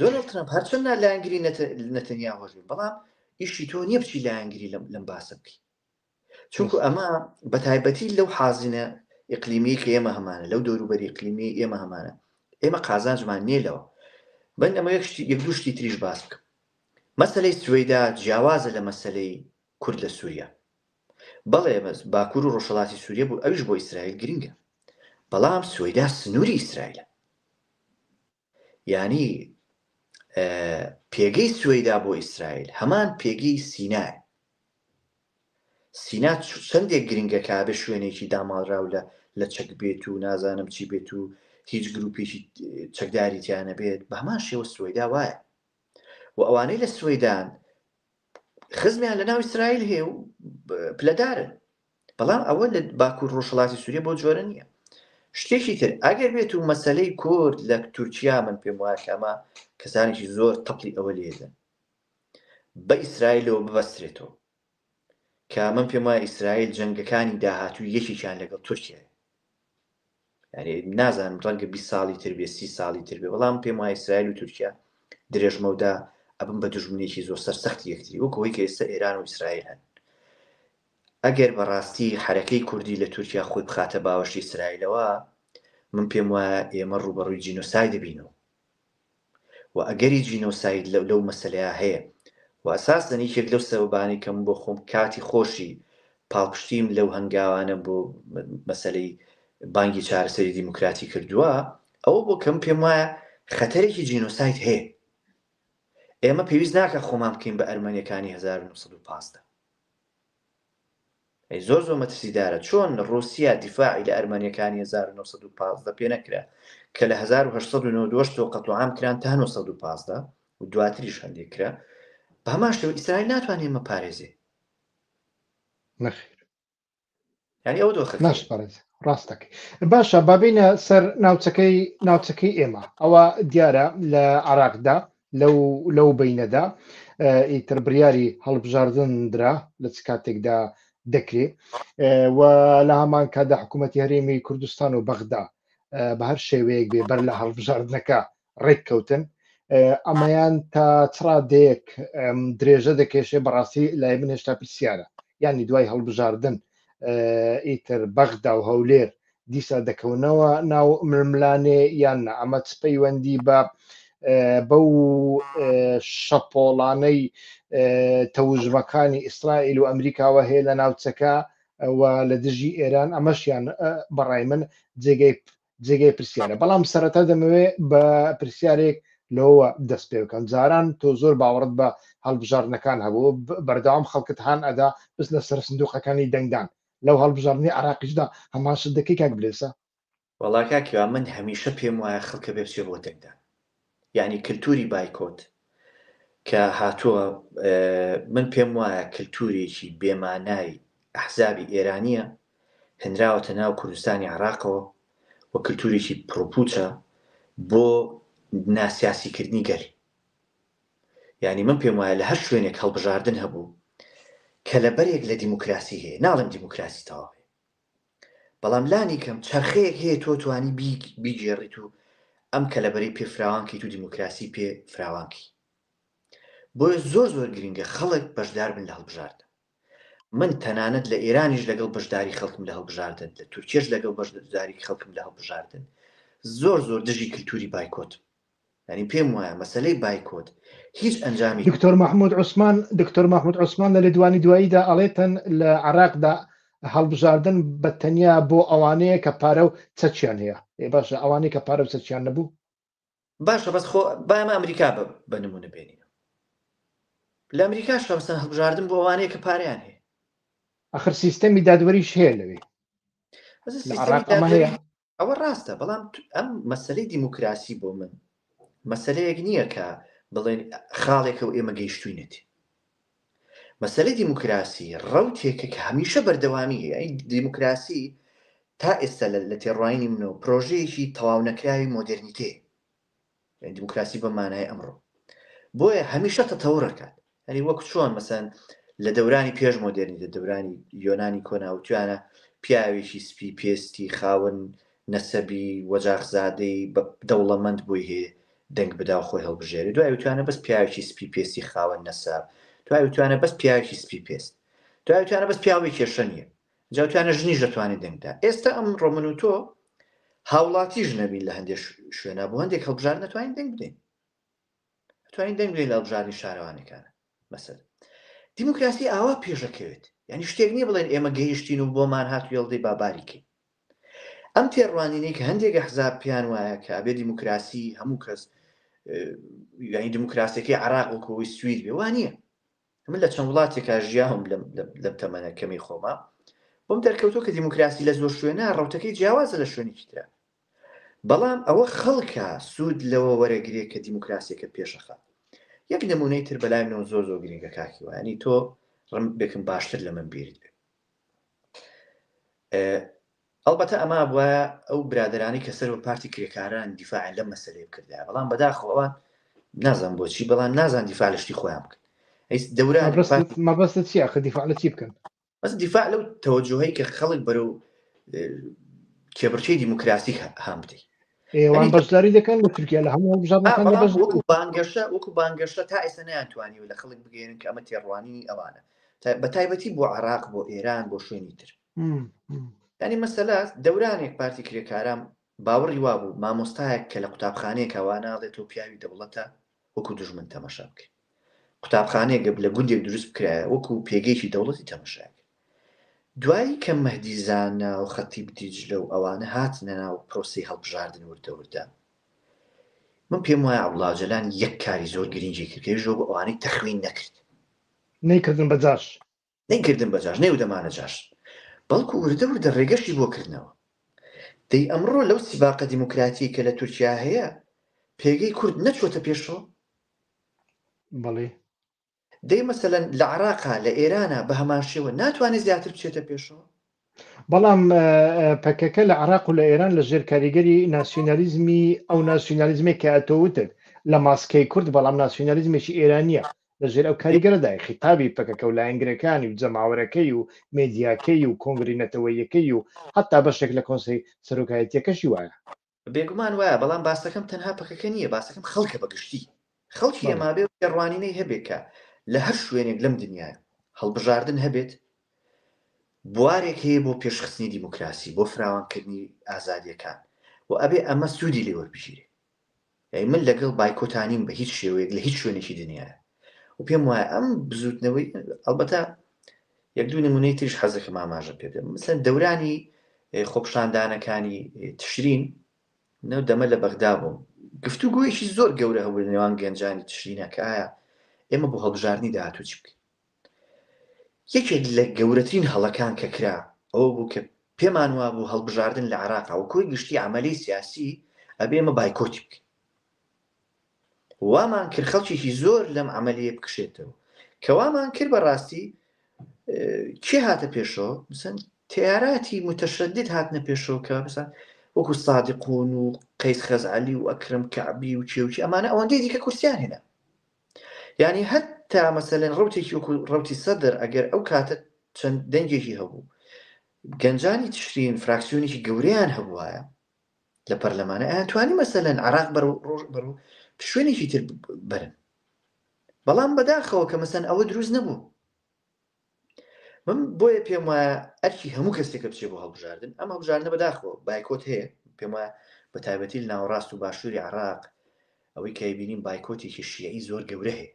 دۆناڵد ترامپ هەرچەند لایەنگری نەتەنیاهۆش بەڵام ئیشی تۆ نییە بچی لایەنگری لەم باسە بکەی چونکو ئەمە بە تایبەتی لەو حازینە ئیقلیمی کە ئێمە هەمانە لەو دەوروبەری ئیقلیمی ئێمە هەمانە ئێمە قازانجمان نێلەوە بەن ئەمە یەک دووشتی تریش باس بکەم مەسەلەی سوێدا جیاوازە لە مەسەلەی کورد لە سووریا بەڵێ باکوور و ڕۆژهەڵاتی سووریا بوو ئەویش بۆ ئیسرائیل گرنگە بەڵام سوێدا سنووری ئیسرائیلە یعنی پێگەی سوێدا بۆ ئیسرائیل هەمان پێگەی سینای سینا چەندێک گرنگە کابێ شوێنێکی داماڵراو لە چەک بێت و نازانم چی بێت و هیچ گروپێکی چەکداری تیانە بێت بە هەمان شێوە سوێدا وایە و ئەوانەی لە سوێدان خزمیان لە ناو ئیسرائیل هەیە و پلەدارن بەڵام ئەوە لە باکوور ڕۆژهەڵاتی سووریا بۆ جۆرە نییە شتێکی تر ئەگەر بێت و مەسەلەی کورد لە تورکیا من پێم وایە ئەمە کەسانێکی زۆر تەپڵی ئەوە لێدەن بە ئیسرائیلەوە ببەسترێتەوە کە من پێم وایە ئیسرائیل جەنگەکانی داهاتوو یەکێکیان لەگەڵ تورکیا یعنی نازانم ڕەنگە 20 ساڵی تر بێ 30 ساڵی تر بێ بەڵام پێم وایە ئیسرائیل و تورکیا درێژمەودا ئەبن بە دوژمنێکی زۆر سەرسەختی یەکتری وەکەوەی کە ئێستا ئێران و ئیسرائیل هەن ئەگەر بەڕاستی حرەکەی کوردی لە تورکیا خۆی بخاتە باوەشی ئیسرائیلەوە من پێم وایە ئێمە ڕوبەڕووی جینۆساید دەبینەوە و ئەگەری جینۆساید لەو مەسەلەیە هەیە و ئەساسەن یەکێک لەو سەبەبانی کەم بۆ خۆم کاتی خۆشی پاڵپشتیم لەو هەنگاوانە بۆ مەسەلەی بانگی چارەسەری دیموکراتی کردووە ئەوە بۆ کەم پێم وایە خەتەرێکی جینۆساید هەیە ئێمە پێویست ناکە خۆمان بکەین بە ئەرمەنیەکانی 1950 زۆر زۆر مەترسیدارە چۆن ڕوسیا دیفاعی لە ئەرمەنیەکانی 1950 پێ نەکرا کە لە 1898 تۆ قەتوعام کران تا 1950 و دواتریش هەندێک کرا بە هەمان شێوە ئیسرائیل ناتوانێت ئێمە پارێزێ نەخیر یعنی ئەو دۆخە ناشپارێز ڕاستەکەی باشە بابینە سەر ناوچەکەی ئێمە ئەوە دیارە لە عێراقدا لەو بینەدا ئیتر بڕیاری هەڵبژاردن درا لە چ کاتێکدا دەکرێت و لە هەمان کادا حکوومەتی هەرێمی کوردستان و بەغدا بە هەر شێوەیەک بێ بەر لە هەڵبژاردنەکە ڕێککەوتن ئەمەیان تا چڕادەیەک درێژە دەکێشێ بەڕاستی لای من هێشتا پرسیارە یعنی دوای هەڵبژاردن ئیتر بەغدا و هەولێر دیسا دەکەونەوە ناو ململانێ یان ئەمە پەیوەندی بەو شەپۆڵانەی تەوژمەکانی ئیسرائیل و ئەمریکاوە هەیە لە ناوچەکە و لە دژی ئێران ئەمەشیان بەڕای من جێگەی پرسیارە بەڵام سەرەتا دەمەوێت بە پرسیارێک لەوە دەست پێ بکەن. جاران تۆ زۆر باوەڕت بە هەڵبژاردنەکان هەبوو بەردەوام خەڵکت هاان ئەدا بس لە سەر سندوقەکانی دەنگدان لەو هەڵبژاردننی عراقیشدا هەمان شت دەکەی کاک بلێسە. وەڵا کاکیوا من هەمیشە پێم وایە خەڵکە بێ بچێ بۆ دەنگدان، یعنی کللتوری بایکۆت کە هاتووە، من پێم وایە کللتورێکی بێمانای ئەحزابی ئێرانیە هێنراوەتە ناو کوردستانی عراقەوە و کللتورێکی پرۆپوچە بۆ ناسیاسیکردنی گەل. یعنی من پێم وایە لە هەر شوێنێک هەڵبژاردن هەبوو کە لەبەرێک لە دیموکراسی هەیە، ناڵم دیموکراسی تەواو هەیە، بەڵام لانی کەم چرخەیەک هەیە تۆ توانی بیگێڕیت و ئەم کە لەبەری پێ فراوانکەیت و دیموکراسی پێ فراوانکی. بۆیە زۆر زۆر گرنگە خەڵک بەشدار بن لە هەڵبژاردن. من تەنانەت لە ئێرانیش لەگەڵ بەشداری خەڵکم لە هەڵبژاردن، لە تورکیەش لەگەڵ بەشداری خەڵکم لە هەڵبژاردن زۆر زۆر دژی کللتوری بایکۆت. ینی پێم وایە مەسەلەی بایکۆت هیچ ئەنجامی. دکتۆر محمود عوسمان لە لێدوانی دواییدا ئەڵێتن لە عراقدا هەڵبژاردن بە تەنیا بۆ ئەوانەیە کە پارە و چەچیان هەیە. باشە ئەوانەی کە پارە و چەچیان نەبوو باشە، بەس خۆ بایمە ئەمریکا بە نمونە بێنین. لە ئەمریکاش مەسەن هەڵبژاردن بۆ ئەوانەیە کە پارەیان هەیە. ئەخر سیستەمی دادوەریش هەیە لەوێ لە عراق ئەمە هەیە. ئەوە ڕاستە، بەڵام ئەم مەسەلەی دیموکراسی بۆ من مەسەلەیەک نییە کە بڵێن خاڵێکە و ئێمە گەیشتوینێتی. مەسەلەی دیموکراسی ڕەوتێکە کە هەمیشە بەردەوامی هەیە. دیموکراسی تا ئێستا لە تێڕوانی منەوە پرۆژەیەکی تەواو نەکراوی مۆدرنیتێ، دیموکراسی بە مانای ئەمڕۆ، بۆیە هەمیشە تەتەورەکات. هەنی وەکو چۆن مەسەن لە دەورانی پێش مۆدرنیتە، دەورانی یۆنانی کۆناوتوانە پیاوێکی سپی پێستی خاوەن نەسەبی وەجاخزادەی دەوڵەمەند بووی هەیە دەنگ بدا و خۆی هەڵبژێری، دوای وتوانە بەس پیاوێکی سپی پێستی خاوەن نەساب، دوای وتوانە بەس پیاوێکی سپی پێست، دوای وتوانە بەس پیاوی کێشە نییە، جاوتوانە ژنیش دەتوانێت دەنگدا. ئێستا ئەم ڕۆمن و تۆ هاوڵاتیش نەبین لە هەندێک شوێنە بۆ هەندێک هەڵبژار نەتوانین دەنگ بدەین، توانین دەنگ بدەین لە هەڵبژارنی شارەوانەکانە. مەسەل دیموکراسی ئاوا پێشەکەوێت، یعنی شتێک نییە بڵێن ئێمە گەیشتین و بۆمان هاتووی هەڵدەی باباریکەین. ئەم تێڕوانینەی کە هەندێک ئەحزاب پیان وایە کە ئەبێ دیموکراسی هەموو کەس یعنی دیموکراسیەکەی عراق وەکەوەی سوید بێ، وانە. من لە چەند وڵاتێکا ژیاهم لەم تەمەنە کەمی خۆما بۆم دەرکەوتۆ کە دیموکراسی لە زۆر شوێنە ڕەوتەکەی جیاوازە لە شوێنێکی ترە، بەڵام ئەوە خەڵکە سوود لەوە وەرەگرێت کە دیموکراسیەکە پێشەخە. یەک نمونەی تر بەلای منەوە زۆر زۆر گرنگە کاکی وایە، ینی تۆ ڕم بێکم باشتر لە من بیرت بێ. ئەڵبەتە ئەمە بووە ئەو برادرانی کە سەر بە پارتی کرێکاران دیفاعن لەم مەسەلەی بکردایە، بەڵام بەداخەوەوان نازان بۆچی، بەڵام نازان دیفاع لە شتی خۆیان بکەن. دەوران مەبەستە چیە کە دیفاع لە چی بکەن؟ بەس دیفاع لەو تەوەجوهەی کە خەڵک بەرەو کێبڕچەی دیموکراسی هەم بدەیت. ئێوان بەشداری دەکەن لە تورکیا لە هەموو هەڵبژاردنەکان وەکو بانگەشە تا ئێستا نەیانتوانی و لە خەڵک بگەێنن کە ئەمە تێڕوانی ئەوانە، بە تایبەتی بۆ عراق، بۆ ئێران، بۆ شوێنی تر. ینی مەسەلا دەورانێک پارتی کرێکاران باوەڕی وابوو مامۆستایەک کە لە قوتابخانەیەک ئەواناڵێت و پیاوی دەوڵەتە وەکو دژمن تەمەشا بکەین. قوتابخانەیە گەب لە گوندێک دروست بکرایە وەکو پێگەیکی دەوڵەتی تەمەشاک. دوایی کە مەهدیزانە و خەتیب دیجلە و ئەوانە هاتنە ناو پرۆسی هەڵبژاردن وردەوردە، من پێم وایە عەبدوڵڵاجەلان یەک کاری زۆر گرنگی کردێژۆ بۆ ئەوانەی تەخوین نەکرد، نەیکردن بەجاش، نەیکردن بەجاش، نەیودەمانە جاش، بەڵکو وردە وردە ڕێگەشی بۆ کردنەوە. دەی ئەمڕۆ لەو سیباقە دیموکراتی کە لە تورکیا هەیە پێگەی کورد نەچۆتە پێشەوە؟ بەڵێ. دەی مەسەلەن لە عراقا لە ئێرانە بە هەمان شێوە ناتوانێت زیاتر بچێتە پێشەوە؟ بەڵام پەکەکە لە عراق و لە ئێران لە ژێر کاریگەری ناسیۆنالیزمی ئەو ناسیۆنالیزمی کە ئەتۆوتت لە ماسکەی کورد، بەڵام ناسیۆنالیزمێکی ئێرانیە لە ژێر ئەو کاریگەرەدای خیتابی پەکەکە و لایەنگرەکانی و جەماوەرەکەی و مێدیاکەی و کۆنگری نەتەوەیەکەی و حتا بەشێک لە کۆنسەی سەرۆکایەتیەکەشی وایە. بێگومان وایە، بەڵام باسەکەم تەنها پەکەکە نییە، باسەکەم خەڵکە بەگشتی. خەڵکی ئێمە بێ ڕوانینەی هەبێت کە لە هەر شوێنێک لەم دنیاە هەڵبژاردن هەبێت بوارێک هەیە بۆ پێشخستنی دیموکراسی، بۆ فراوانکردنی ئازادیەکان و ئەبێ ئەمە سوودی لێ وەربژیرێ. من لەگەڵ بایکۆتانیم بە هیچ شێوەیەک لە هیچ شوێنێکی دنیاە و پێم وایە ئەم بزوتنەوەی ئەلبەتە یەک دوو نمونەی تریش حەزەکەم ئاماژە پێ بدەم. مثلەن دەورانی خۆپشاندانەکانی تشرین دەمە لە بەغدا بووم گفتوگۆیەکی زۆر گەورە هەبوو لە نێوان گەنجانی تشرینە کە ئایا ئێمە بۆ هەڵبژاردننی داهاتوو چی بکەین. یەکێک لە گەورەترین هەڵەکان کە کرا ئەوە بوو کە پێمان وا بوو هەڵبژاردن لە عێراقا و کۆی گشتی عملی سیاسی ئەبێ ئێمە بایکۆتی بکەین. وامان کرد خەڵکیێکی زۆر لەم عملیە بکشێتەوە کە وامان کرد بەڕاستی کێ هاتە پێشەوە مثلا تیاراتی متەشەدید هاتنە پێشەوە کە مثلا وەکو سادقون و قەیس خەزعەلی و ئەکرەم کەعبی و چێوچی ئەمانە ئەوەندەی دیکە کورسیان هێنا. یعنی هەتا مەسەلەن ڕەوتێکی وەکو ڕەوتی سەدر ئەگەر ئەو کاتە چەند دەنگێکی هەبوو گەنجانی تشرین فراکسیۆنێکی گەورەیان هەبوایە لە پەرلەمانە ئەیانتوانی مەسەلەن عێراق بەرەو شوێنێکی تر بەرن. بەڵام بەداخەوە کە مەسەن ئەوە دروست نەبوو. من بۆیە پێم وایە ئەرکی هەموو کەسێکە بچێ بۆ هەڵبژاردن ئەم هەڵبژاردنە بەداخەوە بایکۆت هەیە پێم وایە بە تایبەتی لە ناوەڕاست و باشووری عێراق ئەوەی کە بینیم بایکۆتێکی شیعی زۆر گەورە هەیە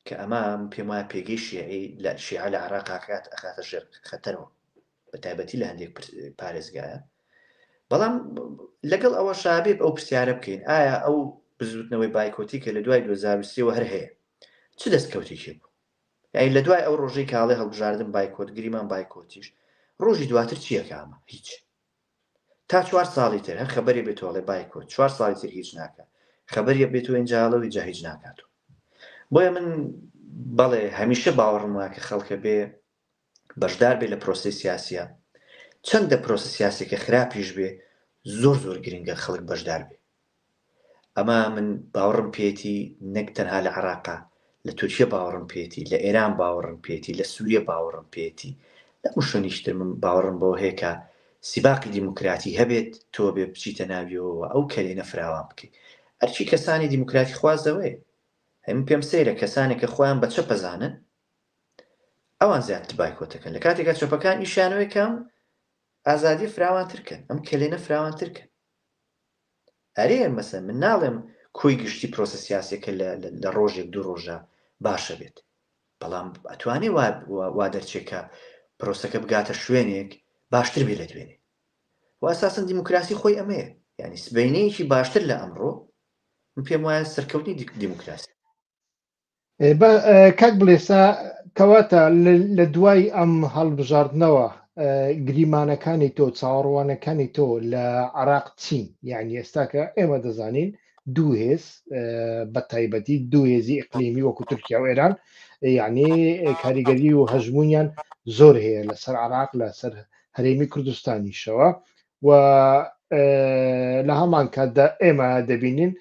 کە ئەمە پێم وایە پێگەی شیعی لە شیعە لە عێراق ئەخاتە ژێر خەتەرەوە بە تایبەتی لە هەندێک پارێزگایە. بەڵام لەگەڵ ئەوە شابێت ئەو پرسیارە بکەین ئایا ئەو بزوتنەوەی بایکۆتی کە لە دوای 2023 هەر هەیە چ دەستکەوتێکی بوو؟ یعنی لە دوای ئەو ڕۆژەی کاڵێ هەڵبژاردن بایکۆت گریمان بایکۆتیش ڕۆژی دواتر چییە کامە هیچ تا 4 ساڵی تر هەر خەبەری بێتۆڵێ بایکۆت 4 ساڵی تر هیچ ناکات خەبەریە بێتەوە ئینجاڵەوەی جا هیچ ناکاتەوە. بۆیە من بەڵێ هەمیشە باوەڕم وایە کە خەڵکە بێ بەشدار بێ لە پرۆسی سیاسیە چەندە پرۆسی سیاسێکە خراپیش بێ زۆر زۆر گرنگە خەڵک بەشدار بێ. ئەمە من باوەڕم پێێتی نەک تەنها لە عێراقا لە تورکیە باوەڕم پێێتی لە ئێران باوەڕم پێێتی لە سووریە باوەڕم پێێتی لە شوێنیشتر من باوەڕم بۆ هەیە کە سیباقی دیموکراتی هەبێت تۆ بێ بچیتە ناویەوە ئەو کەلێنە فراوان بکەیت. ئەرچی کەسانی دیموکراتی خوازەوەی هەموو پێم سەیرە کەسانێک کە خۆیان بە چەپ بەزانن ئەوان زیاتر بایکۆتەکەن لە کاتێکە چەپەکان ئیشانەوەی کەم ئازادی فراوانترکەن ئەم کەلێنە فراوانترکەن. ئەرێ مەسەن من ناڵێم کۆی گشتی پرۆسە سیاسێکە لە ڕۆژێک دوو ڕۆژە باشە بێت بەڵام ئەتوانێ وا دەرچێکە پرۆسەکە بگاتە شوێنێک باشتر بێ لە دوێنێ و ئەساسن دیموکراسی خۆی ئەمەیە یعنی سبەینەیەکی باشتر لە ئەمڕۆ من پێم وایە سەرکەوتنی دیموکراسی. کاک بڵێسا کەواتە لە دوای ئەم هەڵبژاردنەوە گریمانەکانی تۆ چاوەڕوانەکانی تۆ لە عێراق چین یعنی ئێستا کە ئێمە دەزانین دوو هێز بە تایبەتی دوو هێزی ئیقلیمی وەکو تورکیا و ئێران یعنی کاریگەری و هەژمونیان زۆر هەیە لەسەر عێراق لەسەر هەرێمی کوردستانیشەوە و لە هەمان کاتدا ئێمە دەبینین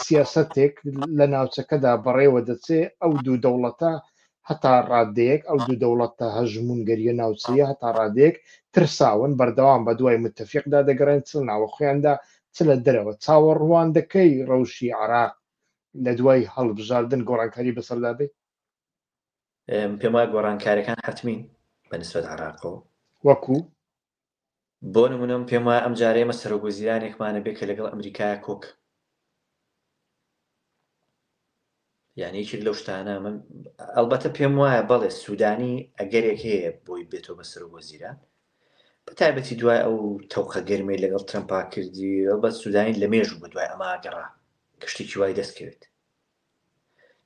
سیاسەتێک لە ناوچەکەدا بەڕێوە دەچێ ئەو دوو دەوڵەتە هەتا ڕادەیەک ئەو دوو دەوڵەتە هەژمونگەریە ناوچەیە هەتا ڕادەیەک ترساون بەردەوام بە دوای متتەفیقدا دەگەڕێن چ ناوە خۆیاندا چ لە دەرەوە چاوەڕوان دەکەی ڕەوشی عێراق لە دوای هەڵبژاردن گۆڕانکاری بەسەردا بێت؟ پێم وایە گۆڕانکاریەکان حتمین بەنسبەت عێراقەوە وەکو بۆ نمونەم پێم وایە ئەم جارە ئێمە سەرۆکوەزیرانێکمانە بێت کە لەگەڵ ئەمریکایە کۆک یعنی یەکێک لەو شتانە من ئەلبەتە پێم وایە بەڵێ سوودانی ئەگەرێک هەیە بۆی بێتەوە بە سەرۆکوەزیران بە تایبەتی دوای ئەو تەوقە گەرمەی لەگەڵ ترەمپا کردی ئەلبەت سوودانی لە مێژوو بە دوای ئەمە گەڕا کشتێکی وای دەستکەوێت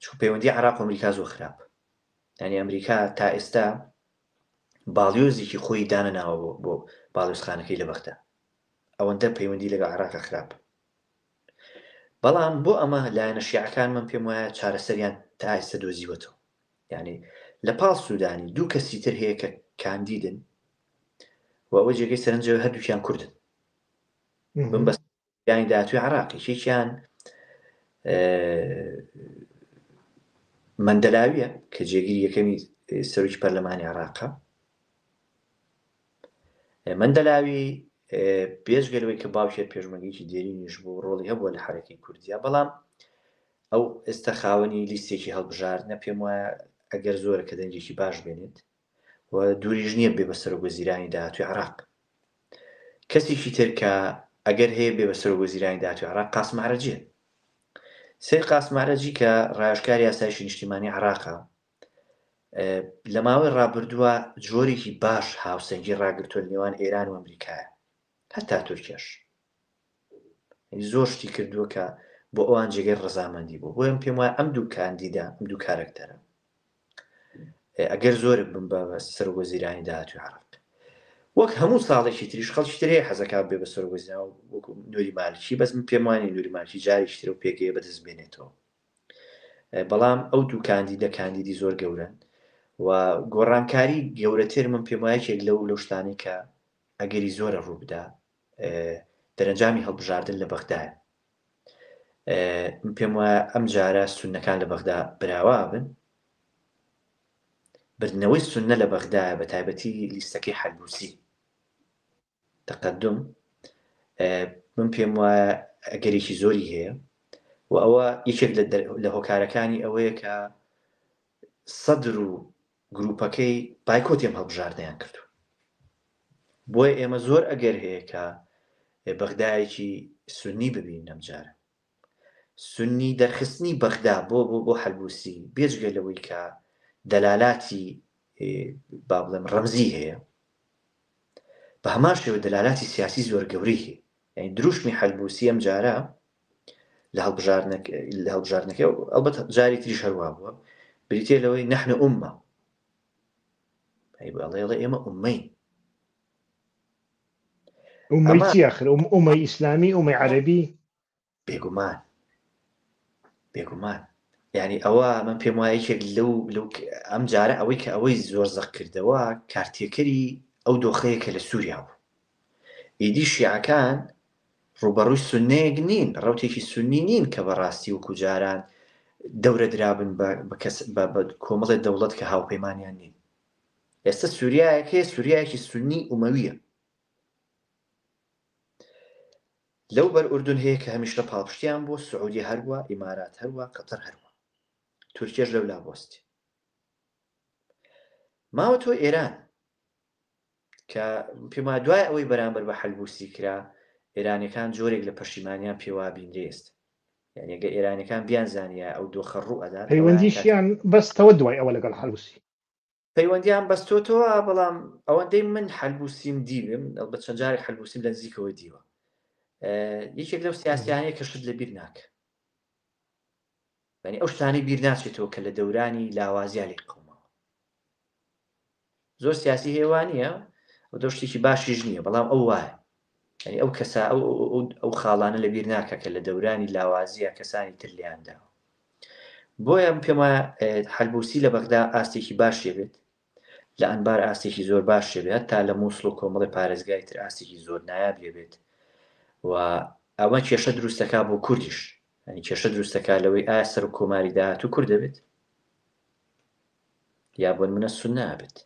چون پەیوەندی عێراق و ئەمریکا زۆر خراپ یعنی ئەمریکا تا ئێستا باڵیۆزێکی خۆی دانەناوە بۆ باڵیۆزخانەکەی لە بەغدا ئەوەندە پەیوەندی لەگەڵ عێراقە خراپ. بەڵام بۆ ئەمە لایەنە شیعەکان من پێم وایە چارەسەریان تا ئێستا دۆزیوەتەوە یعنی لە پاڵ سوودانی دوو کەسی تر هەیە کە کاندیدن و ئەوە جێگەی سەرنجەوە هەردووکیان کوردن بم بەس یانی داهاتووی عێراقی یەکیان مەندەلاویە کە جێگیری یەکەمی سەرۆکی پەرلەمانی عێراقە. مەندەلاوی پێشگەلەوەی کە باوکێت پێشمەرگەیەکی دێرینیش بوو ڕۆڵی هەبووە لە حەرەکەی کوردیا بەڵام ئەو ئێستا خاوەنی لیستێکی هەڵبژاردنە پێم وایە ئەگەر زۆرە کە دەنگێکی باش بێنێت و دووریژ نییە بێ بە سەرۆکوەزیرانی داهاتووی عێراق. کەسێکی تر کە ئەگەر هەیە بێ بە سەرۆکوەزیرانی داهاتووی عێراق قاسم عەرەجیە. سەید قاسم عەرەجی کە ڕایشکاری یاسایشی نیشتیمانی عێراقە لە ماوەی ڕابردووە جۆرێکی باش هاوسەنگی ڕاگرتووە لە نێوان ئێران و ئەمریکایە هەتا تورکیاش زۆر شتی کردووە کە بۆ ئەوان جێگەی ڕەزامەندی بوو. بۆیە پێم وایە ئەم دوو کاندیدا ئەم دوو کارکتەرە ئەگەر زۆرت بم بە سەرۆکوەزیرانی داهاتووی عێراق وەک هەموو ساڵێکی تریش خەڵکی تر هەیە حەزەکات بێ بە سەرۆکوەزیرانی وەکو نوری مالیکی بەس من پێم وانێ نوری مالیکی جارێکی ترە و پێگەیە بەدەست بێنێتەوە. بەڵام ئەو دوو کاندیدی زۆر گەورن و گۆڕانکاری گەورەتر من پێم وایەکێک لەو شتانی کە ئەگەری زۆرە ڕوو بدا دەرەنجامی هەڵبژاردن لە بەغدایە. من پێم وایە ئەم جارە سوننەکان لە بەغدا براوا بن، بردنەوەی سوننە لە بەغدایە بە تایبەتی لیستەکەی حەلبووسی تەقەدم من پێم وایە ئەگەرێکی زۆری هەیە و ئەوە یەکێک لە هۆکارەکانی ئەوەیە کە سەدر و گروپەکەی بایکۆتیم هەڵبژاردنیان کردو. بۆیە ئێمە زۆر ئەگەر هەیە کە بەغدایەکی سوننی ببین ئەمجارە سوننی دەرخستنی بەغدا بۆ حەلبووسی بێجگە لەوەی کە دەلالاتی با بڵێم ڕەمزی هەیە بە هەمان شێوە دەلالاتی سیاسی زۆر گەورەی هەیە. یعنی دروشمی حەلبووسی ئەم جارە لە هەڵبژاردنەکە ئەلبەت جاری تریش هەروە بووە بریتێ لەوەی نەحن ئومە ئەڵێ ئێمە ئومەین. ئومەی چی ئاخر؟ ئومەی ئیسلامی ئومەی عەرەبی؟ بێگومان یعنی ئەوە من پێم وایە یەکێک لەو ئەم جارە ئەوەی کە ئەوەی زۆر زەق کردەوە کارتێکەری ئەو دۆخەیە کە لە سووریا بوو. ئیدی شیعەکان ڕوبەڕووی سوننەیەک نین، ڕەوتێکی سوننی نین کە بەڕاستی وەکو جاران دەورە درابن بە کۆمەڵێک دەوڵەت کە هاوپەیمانیان نین. ئێستا سووریایەکی سوننی ئومەویە. لەو بەر ئوردون هەیە کە هەمیشە پاڵپشتیان بۆ سعودی هەروە، ئیمارات هەروە، قەتەر هەروە، تورکیەش لەولا بۆستی. ماوە تۆ ئێران کە پێم وایە دوای ئەوەی بەرامبەر بە حەلبووسی کرا ئێرانیەکان جۆرێک لە پەشیمانیان پێوا بینرێست. یعنی ئەگە ئێرانیەکان بیانزانیە ئەو دۆخە ڕوو ئەدات پەیوەندیشیان بەستەوە دوای ئەوە لەگەڵ حەلبووسی پەیوەندیان بەستۆتەوە. بەڵام ئەوەندەی من حەلبووسیم دیوم بە چەند جارێک حەلبووسیم لە نزیکەوە دیوە یەکێک لەو سیاسیانەیە کە شت لە بیر ناکە. یعنی ئەو شتانەی بیر ناچێتەوە کە لە دەورانی لاوازیا لێ قەومەوە زۆر سیاسی هێوانیە و دە شتێکی باشیش نییە. بەڵام ئەو وایە یعنی ئەو کەسا ئەو خاڵانە لە بیر ناکە کە لە دەورانی لاوازیە کەسانی تر لیانداوە. بۆیە پێم وایە حەلبووسی لە بەغدا ئاستێکی باشێ بێت، لە ئەنبار ئاستێکی زۆر باشێ بێت، تا لە مووسڵ و کۆمەڵی پارێزگای تر ئاستێکی زۆر نایابێ بێت. و ئەوە کێشە دروستەکە بۆ کوردیش. ینی کێشە دروستەکە لەوەی ئایا سەر و کۆماری داهاتوو کورد دەبێت یا بۆن منە سوننە ئابێت.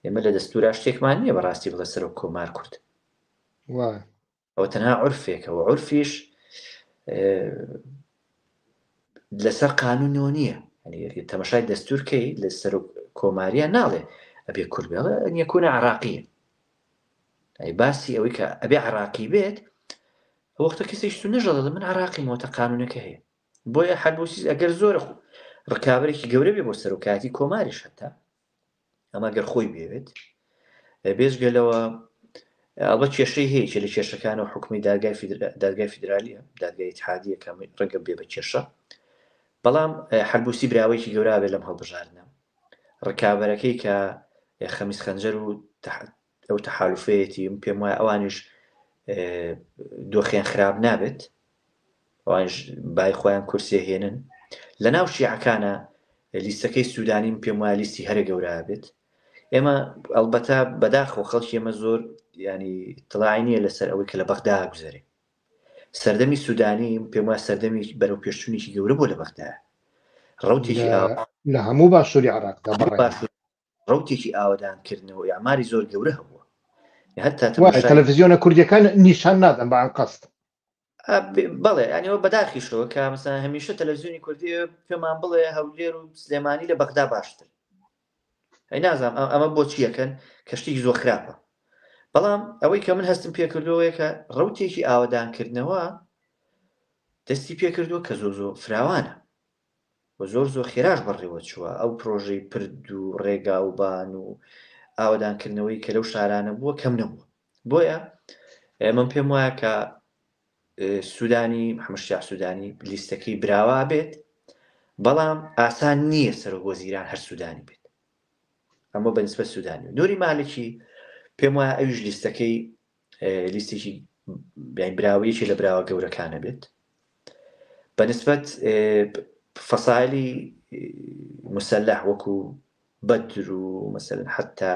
ئێمە لە دەستورا شتێکمان نییە بەڕاستی بڵێ سەر و کۆمار کورد. ئەوە تەنها عورفێکەوە، عورفیش لەسەر قانونەوە نییە. ینی تەمەشای دەستورکەی لە سەر و کۆماریە ناڵێ ئەبێ کورد بێ، ئەن یەکوونە عێراقیە. باسی ئەوەی کە ئەبێ عێراقی بێت وەختە کەسێک سوننە ژەڵێ من عێراقیمەوە تا قانونەکە هەیە. بۆیە حەلبووسی ئەگەر زۆر ڕکابەرێکی گەورە بێ بۆ سەرۆکاتی کۆماریش هەتا ئەمە گەر خۆی بێت بێژگەلەوە ئەڵبەت کێشەی هەیە لە کێشەکانەوە حکومی دادگای فیدرالیە، دادگای اتحادیە کە ڕەنگە بێ بە کێشە. بەڵام حەلبووسی براوەیەکی گەورە بێت لەم هەڵبژاردنە. ڕکابەرەکەی کە خەمیس خەنجەر و ئەو تەحالوفەیەتی پێم وایە ئەوانیش دۆخیان خراپ نابێت، ئەوانش بای خۆیان کورسێ هێنن. لە ناو شیعەکانە لیستەکەی سوودانی پێم وایە لیستی هەرە گەورە بێت. ئێمە ئەلبەتە بەداخەوە خەڵکی ئێمە زۆر ینی دڵای نییە لەسەر ئەوەی کە لە بەغدا گوزارێ. سەردەمی سوودانی پێم وایە سەردەمی بەرەو پێشچوونێکی گەورە بۆ لە بەغدایە. ڕەوتێکی لە هەموو باشووری عێراقدا ڕەوتێکی ئاوەدانکردنەوە ئەعماری زۆر گەورە هەبووە. تەلەڤیزیۆنە کوردیەکان نیشان نادەن بە ئەنقەست. بەڵێ ینیەوە بەداخیشەوە کە مەسەڵەن هەمیشە تەلەڤیزیۆنی کوردی پێمان بڵێ هەولێر و سلێمانی لە بەغدا باشتر. نازانم ئەمە بۆچی یەکەن کە شتێکی زۆر خراپە. بەڵام ئەوەی کە من هەستم پێکردەوەیە کە ڕەوتێکی ئاوەدانکردنەوە دەستی پێکردووە کە زۆر فراوانە و زۆر خێراش بەڕێوە چووە. ئەو پرۆژەی پرد و ڕێگا و بان و ئاوەدانکردنەوەی کە لەو شارانە بووە کەم نەبووە. بۆیە من پێم وایە کە سوودانی محەممەد شیع سوودانی لیستەکەی براوا بێت بەڵام ئاسان نییە سەرۆک وەزیران هەر سوودانی بێت ئەمە بەنسبەت سوودانی نوری مالکی پێم وایە ئەویش لیستەکەی لیستێکی براوەیەکی لە براوە گەورەکانە بێت بەنسبەت فەسایلی مسلح وەکو بەدر و مەسەلەن حتا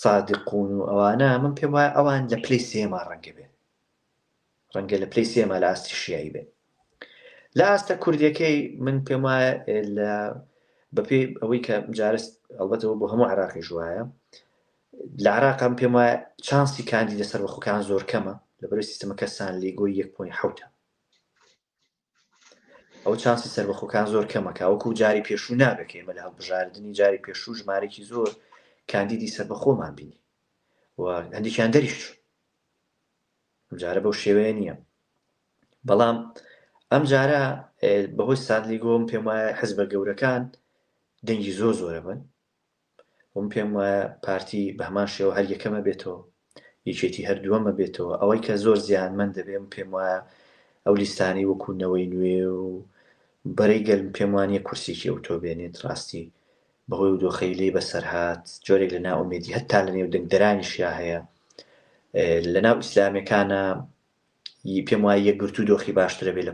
سادقون و ئەوانە من پێم وایە ئەوان لە پلەی سێما ڕەنگە بێت ڕەنگە لە پلەی سێما لە ئاستی شیعی بێت لە ئاستە کوردیەکەی من پێم وایە بەپێ ئەوەی کە جارست ئەڵبەتەوە بۆ هەموو عێراقی ژوایە لە عێراقام پێم وایە چانسی کاندیدە سەربەخۆکان زۆر کەمە لەبەرەوەی سیستەمەکە سانلێگۆی 1.7 ئەو چانسی سەربەخۆکان زۆر کەمەکە وەکو جاری پێشوو نابێت ئێمە لە هەڵبژاردننی جاری پێشوو ژمارێکی زۆر کاندیدی سەربەخۆمان بینی و هەندێکیان دەریش جارە بەو شێوەیە نییە بەڵام ئەم جارە بەهۆی سانلێگۆم پێم وایە حزبە گەورەکان دەنگی زۆرە بن وم پێم وایە پارتی بە هەمان شێوە هەر یەکەمە بێتەوە یەکێتی هەردووەمە بێتەوە ئەوەی کە زۆر زیانمەند دەبێم پێم وایە ئەو لیستانی وەکوونەوەی نوێ و بەرەی گەلم پێم وانیە کورسێکی ئەو تۆ بێنێت ڕاستی بەهۆی و دۆخەی لێ بەسەرهات جۆرێک لە ناومێدی هەتا لە نێو دەنگدەرانیشیا هەیە لە ناو ئیسلامەکانە پێم وایە یەکگرتو دۆخی باشترە بێ لە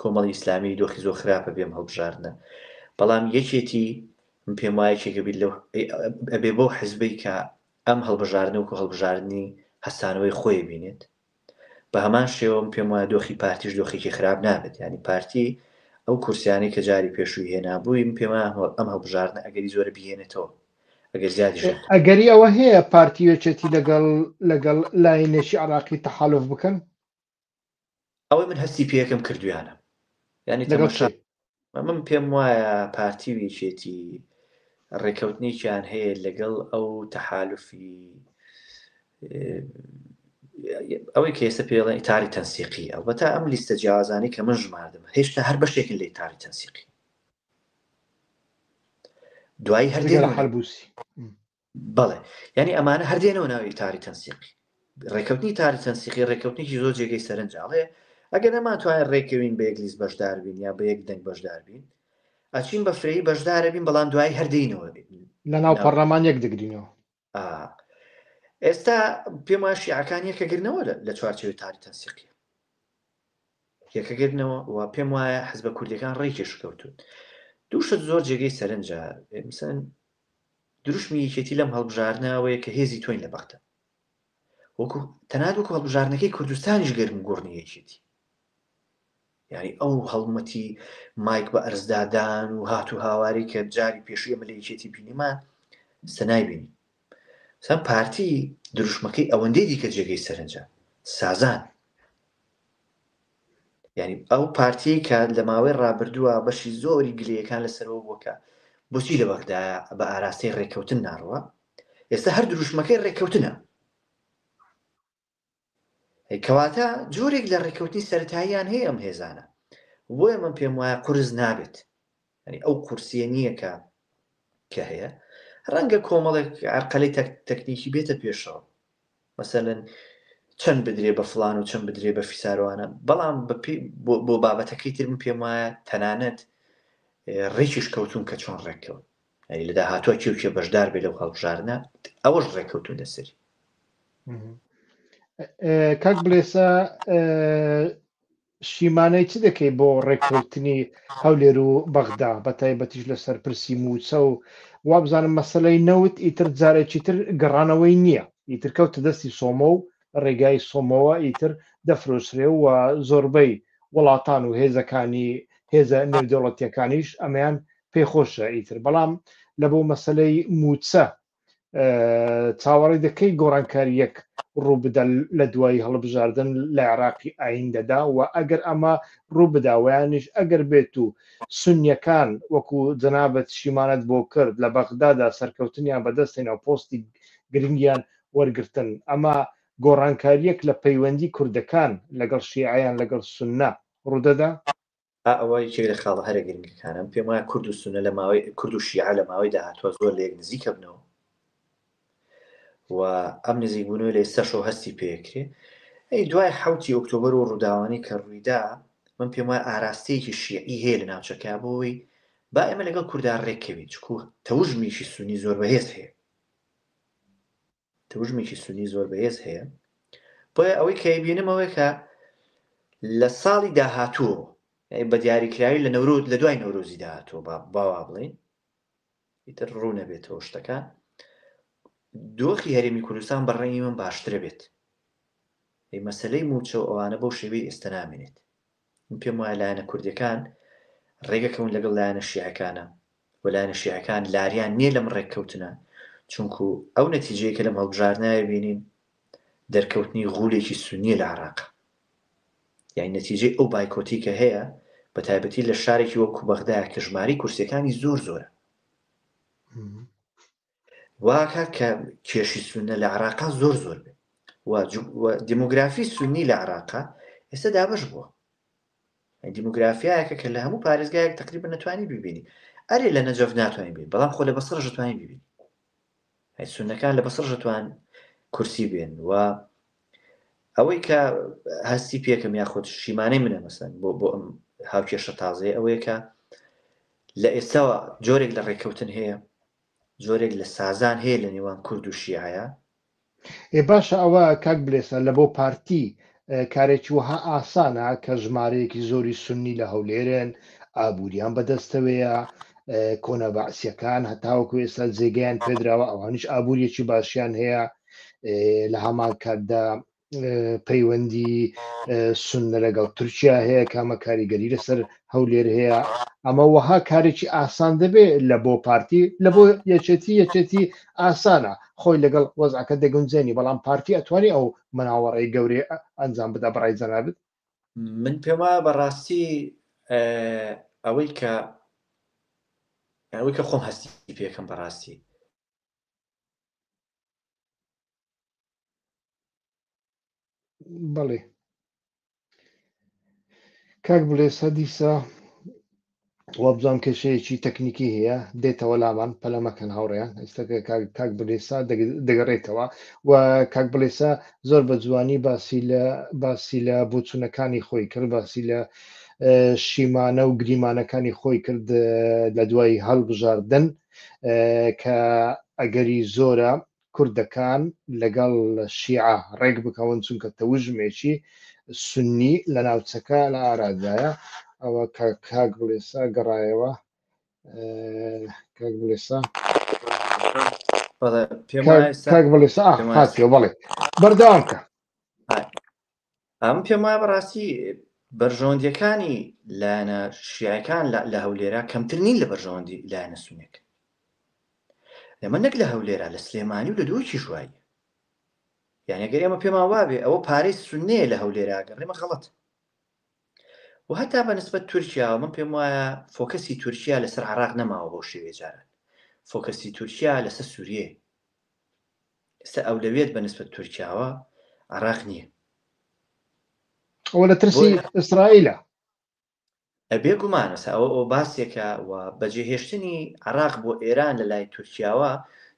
کۆمەڵی ئیسلامی دۆخی زۆر خراپە بێم هەڵبژاردنە بەڵام یەکێتی پێم وایە چێکەبیت لەو ئەبێ بۆ حزبەی کە ئەم هەڵبژاردنە وکو هەڵبژاردننی هەستانەوەی خۆی بینێت بە هەمان شێوەم پێم وایە دۆخی پارتیش دۆخێکی خراپ نابێت ینی پارتی ئەو کورسیانی کە جاری پێشووی هێنابووی پێم ئەم هەڵبژاردنە ئەگەری زۆرە بهێنێتەوە ئەگەر زیادیش ئەگەری ئەوە هەیە پارتی وێچێتی لەگەڵ لایەنێکی عراقی تەحالف بکەن ئەوەی من هەستی پێیەکەم کردویانە ینی تەماشا من پێم وایە پارتی وێچێتی ڕێکەوتنێکیان هەیە لەگەڵ ئەو تەحالفی ئەوەی کە ئێستا پێڵێن ئیتاری تەنسیقی ئەلبەتە ئەم لیستە جیاوازانەی کە من ژماردم هێشتا هەر بەشێکن لە ئیتاری تەنسیقی دوایی هەردێنەوە حەلبوسی بەڵێ ینی ئەمانە هەردێنەوە ناوی ئیتاری تەنسیقی ڕێکەوتنی ئیتاری تەنسیقی ڕێکەوتنێکی زۆر جێگەی سەرنجاڵێ ئەگەر نەماتوانین ڕێکەوین بە یەک لیست بەشدار بین یا بە یەک دەنگ بەشدار بین ئەچین بە فرەیی بەشدارە بین بەڵام دوایی هەردێنەوە لە ناو پەرلەمان یەک دەگرینەوە ئێستا پێم وایە شیعەکان یەکەگرنەوە لە چوارچێوەی ئیتاری تەنسیقی یەکەگرنەوە و پێم وایە حزبە کوردیەکان ڕێکێش کەوتون دووشت زۆر جێگەی سەرنجە مثلا دروشمی یەکێتی لەم هەڵبژاردنەوەیە کە هێزی تۆین لە بەختە وەکو تەنانەت وەکو هەڵبژاردنەکەی کوردستانیش گەرم گۆڕنی یەکێتی یعنی ئەو هەڵمەتی مایک بە ئەرزدادان و هات و هاواری کە جاری پێشووی ئەمە لە یەکێتی بینیمان سەنایبینی سەم پارتی دروشمەکەی ئەوەندەی دیکە جێگەی سەرنجە سازان یعنی ئەو پارتی کە لە ماوەی ڕابردووە بەشی زۆری گلەیەکان لەسەرەوە بووکە بۆچی لە بەغدایە بە ئاراستەی ڕێکەوتن ناڕوە ئێستا هەر دروشمەکەی ڕێکەوتنە کەواتە جۆرێک لە ڕێکەوتنی سەرەتاییان هەیە ئەم هێزانە بۆیە من پێم وایە قورس نابێت ینی ئەو کورسیە نییە کە هەیە ڕەنگە کۆمەڵێک عەرقەلەی تەکنیکی بێتە پێشەوە مەسەلەن چەند بدرێ بە فڵان و چەند بدرێ بە فیساروانە بەڵام بۆ بابەتەکەی تر من پێم وایە تەنانەت ڕێکیش کەوتون کە چۆن ڕێککەوت لە داهاتوە کێوکێ بەشدار بێ لەو هەڵبژاردنە ئەوەش ڕێککەوتون لەسەری کاک بڵێسا شیمانەی چ دەکەی بۆ ڕێککەوتنی هەولێر و بەغدا بە تایبەتیش لەسەر پرسی موچە و وابزانم مەسەلەی نەوت ئیتر جارێکی تر گەڕانەوەی نییە ئیتر کەوتە دەستی سۆمە و ڕێگای سۆمەوە ئیتر دەفرۆشرێ و زۆربەی وڵاتان و هێزەکانی هێزە نێودەوڵەتیەکانیش ئەمەیان پێخۆشە ئیتر بەڵام لە بۆ مەسەلەی موچە چاوەڕێی دەکەی گۆڕانکاریەک ڕوو بدە لە دوای هەڵبژاردن لە عێراقی ئایندەدا و ئەگەر ئەمە ڕوو بداوەیانیش ئەگەر بێت و سونیەکان وەکو جەنابەت شیمانەت بۆ کرد لە بەغدادا سەرکەوتنیان بەدەستێنەوە پۆستی گرنگیان وەرگرتن ئەمە گۆڕانکاریەک لە پەیوەندی کوردەکان لەگەڵ شیعەیان لەگەڵ سونە ڕوودەدا ئەوەی چێک لە خاڵە هەرە گرنگەکانم پێم وایە کورد و سونە لە ماوەی کورد و شیعە لە ماوەی داهاتوە زۆر لە یەک نزیکە بنەوە و ئەم نزیکبوونەوە لە ئێستاشەوە هەستی پێکرێ دوای 7 ئۆکتۆبر و ڕووداوانی کە ڕوویدا من پێم وایە ئاراستەیەکی شیعی هەیە لە ناوچەکە بۆەوەی با ئێمە لەگەڵ کوردان ڕێککەوین چکو تەوژمیشی سونی زۆر بەهێز هەیە بۆیە ئەوەی کە بینمەوەی کە لە ساڵی داهاتووە بە دیاریکراوی لە دوای نەورۆزی داهاتوە باوا بڵێن ئیتر ڕوو نەبێتەوە شتەکان دۆخی هەرێمی کوردستان بەڕێنی من باشترە بێت مەسەلەی موچە و ئەوانە بەو شێوەی ئێستا نامێنێت من پێم وایە لایەنە کوردەکان ڕێگەکەون لەگەڵ لایەنە شیعەکانە و لایەنە شیعەکان لاریان نییە لەم ڕێککەوتنە چونکو ئەو نەتیجەیە کە لەم هەڵبژاردنایە بینین دەرکەوتنی غوڵێکی سونیە لە عێراق یعنی نەتیجەی ئەو بایکۆتی کە هەیە بە تایبەتی لە شارێکی وەکو بەغدایە کە ژماری کورسیەکانی زۆرە واکە کە کێشی سونە لە عێراقا زۆر بێت و دیموگرافی سونی لە عێراقا ئێستا دابەش بووە دیموگرافیایەکە کە لە هەموو پارێزگایەک تقریبا نەتوانی ببینی ئەرێ لە نەجەف ناتوانین بین بەڵام خۆ لە بەسڕ دەتوانین ببین سونەکان لە بەسڕ دەتوان کورسی بێن و ئەوەی کە هەستی پێکەم یاخۆت شیمانەی منە مەسەن بۆ ئەم هاوکێشە تازەیە ئەوەیە کە لە ئێستاوە جۆرێک لە ڕێککەوتن هەیە جۆرێک لە سازان هەیە لە نێوان کورد و شیعەیە باشە ئەوە کاک بلێسە لە بۆ پارتی کارێکی وها ئاسانە کە ژمارەیەکی زۆری سنی لە هەولێرن ئابوووریان بەدەستەوەیە کۆنە بەعسیەکان هەتاوەکو ئێستا جێگەیان پێدراوە ئەوانیش ئابوووریەکی باشیان هەیە لە هەمان کاتدا پەیوەندی سونە لەگەڵ تورکیا هەیە کامە کاریگەری لەسەر هەولێر هەیە ئەمە وەها کارێکی ئاسان دەبێت لە بۆ پارتی لە بۆ یەکێتی ئاسانە خۆی لەگەڵ وەزعەکە دەگونجێنی بەڵام پارتی ئەتوانی ئەو مناوەڕێی گەورەی ئەنجام بدا بەڕای جەنابێت من پێم وایە بەڕاستی ئەوەی کە خۆم هەستی پێکەم بەڕاستی بەڵێ کاک بڵێسە دیسە وە بزانام کێشەیەکی تەکنیکی هەیە دێتەوە لامان پەلەمەکەن هاوڕێیان ئێستا کاک بڵێسا دەگەڕێتەوە و کاک بڵێسا زۆر بە جوانی باسی لە بۆچوونەکانی خۆی کرد باسی لە شیمانە و گریمانەکانی خۆی کرد لە دوای هەڵبژاردن کە ئەگەری زۆرە کوردەکان لەگەڵ شیعە ڕێک بکەون چونکە تەوژمێکی سنی لە ناوچەکە لە ئارادایە ئەوە کاک بڵێسا گەڕایەوە کاک بڵێسا کاک بڵێسا هاتیەوە بەڵێ بەردەوامکە ئەم پێم وایە بەڕاستی بەرژەوەندیەکانی لایەنە شیعەکان لە هەولێرە کەمتر نین لە بەرژەوەندی لایەنە سونیەکە ئێمە نەک لە هەولێرە لە سلێمانی و لە دووکی ژوایی یعنی ئەگەر ئێمە پێمان وابێ ئەوە پارەی سونەیە لە هەولێرە گەڕێمە غەڵەت و هەتا بەنسبەت تورکیا من پێم وایە فۆکەسی تورکیا لەسەر عێراق نەماوە بۆ شێوێ جاران فۆکەسی تورکیا لەسەر سووریە ئێستا ئەولەویەت بەنسبەت تورکیاوە عێراق نییە ئەوە لە ترسی ئیسرائیلە بێگومانە ئەوە باسێکە و بەجێهێشتنی عێراق بۆ ئێران لە لای تورکیاوە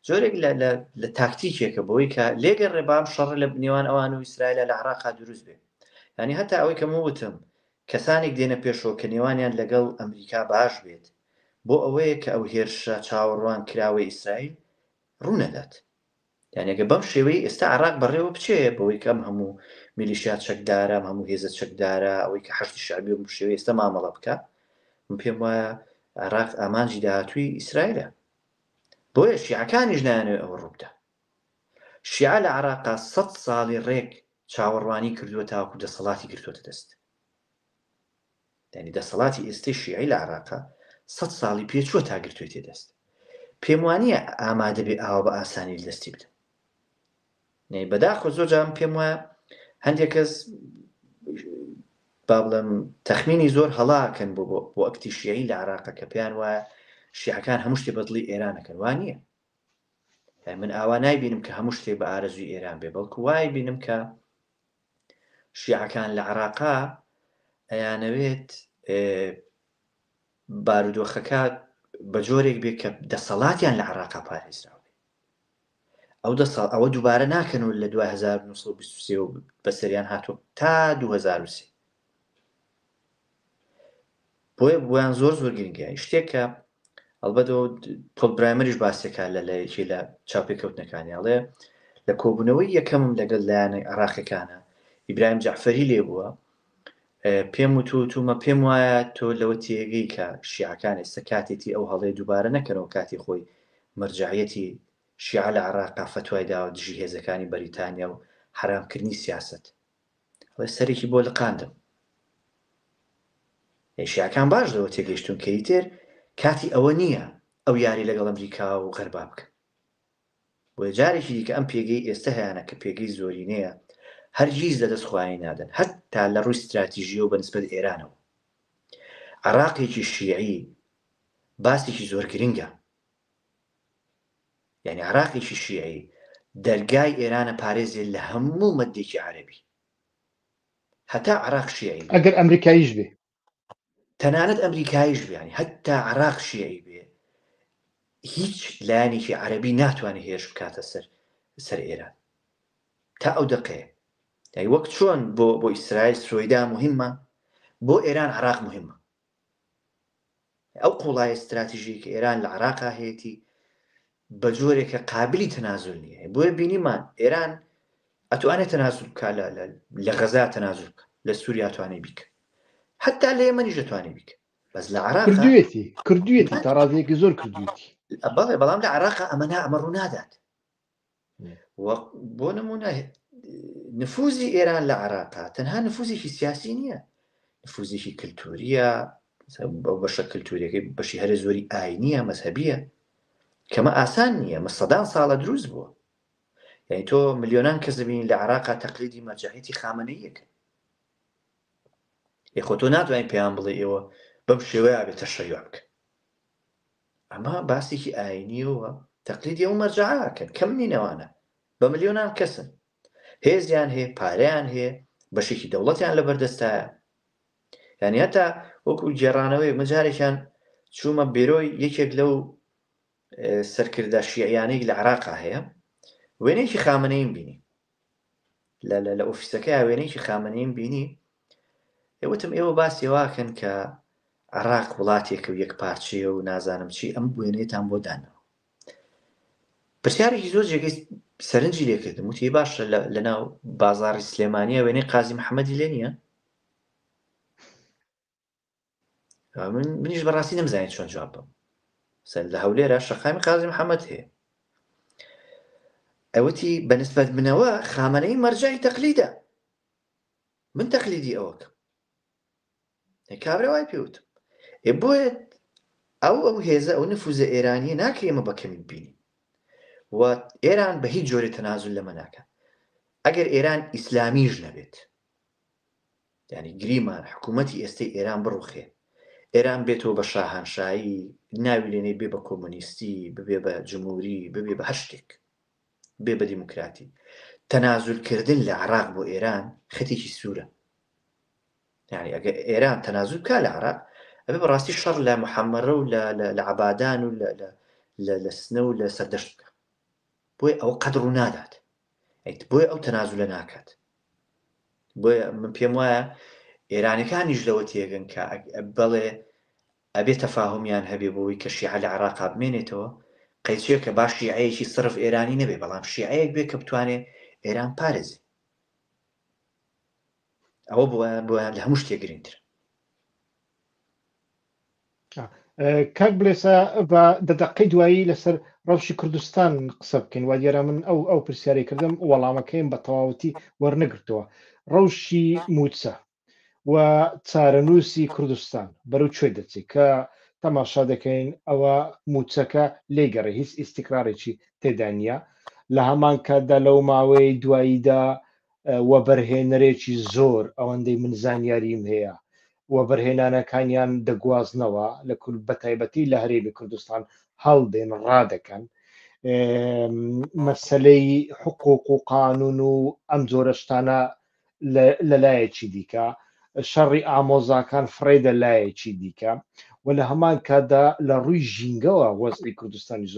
جۆرێک لە تاکتیکێکە بۆی کە لێگە ڕێبام شەڕ لە نێوان ئەوان و ئیسرائیلە لە عێراقا دروست بێ ینی هەتا ئەوەی کە وتم کەسانێک دێنە پێشەوە کە نێوانیان لەگەڵ ئەمریکا باش بێت بۆ ئەوەیە کە ئەو هێرشە چاوەڕوان کراوەی ئیسرائیل ڕوونەدات یانێگە بەم شێوەی ئێستا عێراق بەڕێوە بچێ بەوەی کەم هەموو میلیشیات چەکدارە هەموو هێزە چەکدارە ئەوەی کە حەشتی شعبی و شێوەی ئێستا مامەڵە بکە من پێم وایە عێراق ئامانجی داهاتووی ئیسرائیلە بۆیە شیعەکانیش نایانەوێت ئەوە ڕووبدا شیعە لە عێراقا 100 ساڵی ڕێک چاوەڕوانی کردووە تاوەکو دەسەڵاتی گرتووەتە دەست یعنی دەسەڵاتی ئێستای شیعی لە عێراقا 100 ساڵی پێچووە تا گرتووەتە دەست پێم وانییە ئامادە بێ ئاوە بە ئاسانی دەستی بدە بەداخۆ زۆر جام پێم وایە هەندێک کەس با بڵێم تەخمینی زۆر هەڵاکەن بۆ ئەکتی شیعی لە عێراقا کە پێیان وایە شیعەکان هەموو شتێ بەدڵی ئێرانەکەن وانییە من ئاوا نایبینم کە هەموو شتێ بە ئارەزوی ئێران بێ بەڵکو وای بینم کە شیعەکان لە عێراقا ئەیانەوێت بارودۆخەکە بە جۆرێک بێت کە دەسەڵاتیان لە عێراقا پارێزراوە ئەو دە ساڵ ئەوە دووبارە ناکەنەوە لە 2023 بەسەریان هاتووە تا 2023 بۆیان زۆر گرنگە شتێکە ئەلبەتەوە پۆل برایمەریش باسێکە لەیەکی لە چاوپێکەوتنەکانیاڵێ لە کۆبوونەوەی یەکەمم لەگەڵ لایەنە عراقیەکانە ئیبراهیم جەعفەری لێ بووە پێم وتومە پێم وایە تۆ لەوە تێگەی کە شیعەکان ئێستا کاتێتی ئەو هەڵەیە دووبارە نەکەنەوە کاتی خۆی مەرجعیەتی شیعە لە عراقا فتوای داوە دژی هێزەکانی بەریتانیا و حرامکردنی سیاست سەرێکی بۆ لقاندم شیعەکان باش لەوە تێگەیشتون کەی تر کاتی ئەوە نییە ئەو یاری لەگەڵ ئەمریکا و غەربا بکەن بۆ جارێکی دیکە ئەم پێگەی ئێستا هەیەە کە پێگەی زۆرینەیە هەرگیز لەدەست خوای نادەن هەتا لە ڕووی استراتیژیە و بەنسبەت ئێرانەوە عراقێکی شیعی باسێکی زۆر گرنگە یعنی عراقێکی شیعی دەرگای ئێرانە پارێزێت لە هەموو مەدێکی عەرەبی هەتا عراق شیعی ئەگەر ئەمریکاییش بێ تەنانەت ئەمریکاییش بیانی هەتا عراق شیعی بێ هیچ لایەنێکی عەرەبی ناتوانێت هێرش بکاتە سەر ئێران تا ئەو دقەیە یعنی وەک چۆن بۆ ئیسرائیل سرۆیدا مهمە بۆ ئێران عراق مهمە ئەو قوڵای استراتیژی کە ئێران لە عراقا هەیەی بە جۆرێکە قابلی تەنازل نییە بۆیە بینیمان ئێران ئەتوانێت تەنازل بکە لە غەزا تەنازل بکە لە سووریا توانێت بیکە هەتا لە یەمەنیش دەتوانێت بیکە بەس لە عراق کردوێتی تا ڕادەیەکی زۆر کردوێتی بەڵام لە عراقا ئەمە ڕوو نادات بۆ نمونە نفوزی ئێران لە عراقا تەنها نفوزێکی سیاسی نییە نفوزێکی کللتوریە بەشە کللتوریەکەی بەشی هەرە زۆری ئاینیە مەذهبیە کەمە ئاسان نییە مە سەدان ساڵە دروست بووە یعنی تۆ ملیۆنان کەس دەبینی لە عراقا تەقلیدی مەرجعیەتی خامنەییەکە خۆ تۆ ناتوانین پێیان بڵێ ئێوە بەم شێوەیە بێتە شەیوع بکە ئەمە باسێکی ئاینیەوە تەقلیدی ئەو مەرجعاکەن کەم نینەوانە بە ملیۆنان کەسن هێزیان هەیە پارەیان هەیە بەشێکی دەوڵەتیان لەبەردەستایە یعنی هەتا وەکو گێڕانەوەی مەجارێکیان چوومە بێرۆی یەکێک لەو سەرکردە شیعیانەی لە عراقا هەیە وێنەیەکی خامنەییم بینی لە ئۆفیسەکەی وێنەیەکی خامنەییم بینی وتم ئێوە باسی واکەن کە عراق وڵاتێکە و یەک پارچەیە و نازانم چی ئەم وێنەیەتان بۆ دانەوە پرسیارێکی زۆر جێگەی سەرنجی لێکردم وتی باشە لەناو بازاڕی سلێمانیە وێنەی قازی محەممەدی لێ نییە منیش بەڕاستی نەمزانێت چۆن جواب بم لە هەولێرە شەقامی قازی محەممەد هەیە ئەوتی بەنسبەت منەوە خامنەی مەرجعی تەقلیدە من تەقلیدی ئەوەکە کابراوای پێوتم بۆیە ئەو هێزە ئەو نفوزە ئێرانیە ناکە ئێمە بەکەمی بینی و ئێران بە هیچ جۆری تەنازل لەمە ناکە ئەگەر ئێران ئیسلامیش نەبێت یعنی گریمان حکوومەتی ئێستای ئێران بڕوخێ ئێران بێتەوە بە شاهانشایی ناوی لێنەی بێ بە کۆمۆنیستی ببێ بە جمهوری ببێ بە هەر شتێک بێ بە دیموکراتی تەنازلکردن لە عراق بۆ ئێران خەتێکی سوورە یعنی ئەگەر ئێران تەنازل بکا لە عراق ئەبێ بەڕاستی شەڕ لە محەممەڕە و لە عەبادان و لە سنە و لە سەردەشت بکە بۆیە ئەو قەدر و نادات بۆیە ئەو تەنازلە ناکات بۆیە من پێم وایە ئێرانەکانیش لەوە تێگەن کە بەڵێ ئەبێ تەفاهمیان هەبێ بۆی کە شیعە لە عراقا بمێنێتەوە قەیچێ کە باش شیعەیەکی سرف ئێرانی نەبێ بەڵام شیعەیەک بێ کە بتوانێت ئێران پارێزێ ئەوە بۆیان لە هەموو شتێک گرنگترە کاک بڵێسا بە دەدەقەی دوایی لەسەر ڕەوشی کوردستان قسە بکەین وا دیێرە من ئەو پرسیاری کردم وەڵامەکەیم بە تەواوەتی وەرنەگرتەوە ڕەوشی موچە و چارەنووسی کوردستان بەرەو کوێ دەچێت کە تەماشا دەکەین ئەوە موچەکە لێگەڕێ هیچ ئیسیکرارێکی تێدا نیە لە هەمان کاتدا لەو ماوەی دواییدا وەبەرهێنەرێکی زۆر ئەوەندەی من زانیاریم هەیە وەبەرهێنانەکانیان دەگوازنەوە لە بە تایبەتی لە هەرێمی کوردستان هەڵدێن ڕادەکەن مەسەلەی حقوق و قانون و ئەم جۆرە شتانە لەلایەکی دیکە شەڕی ئامۆزاکان فرێدە لایەکی دیکە و لە هەمان کادا لە ڕووی ژینگەوە وەزعی کوردستانی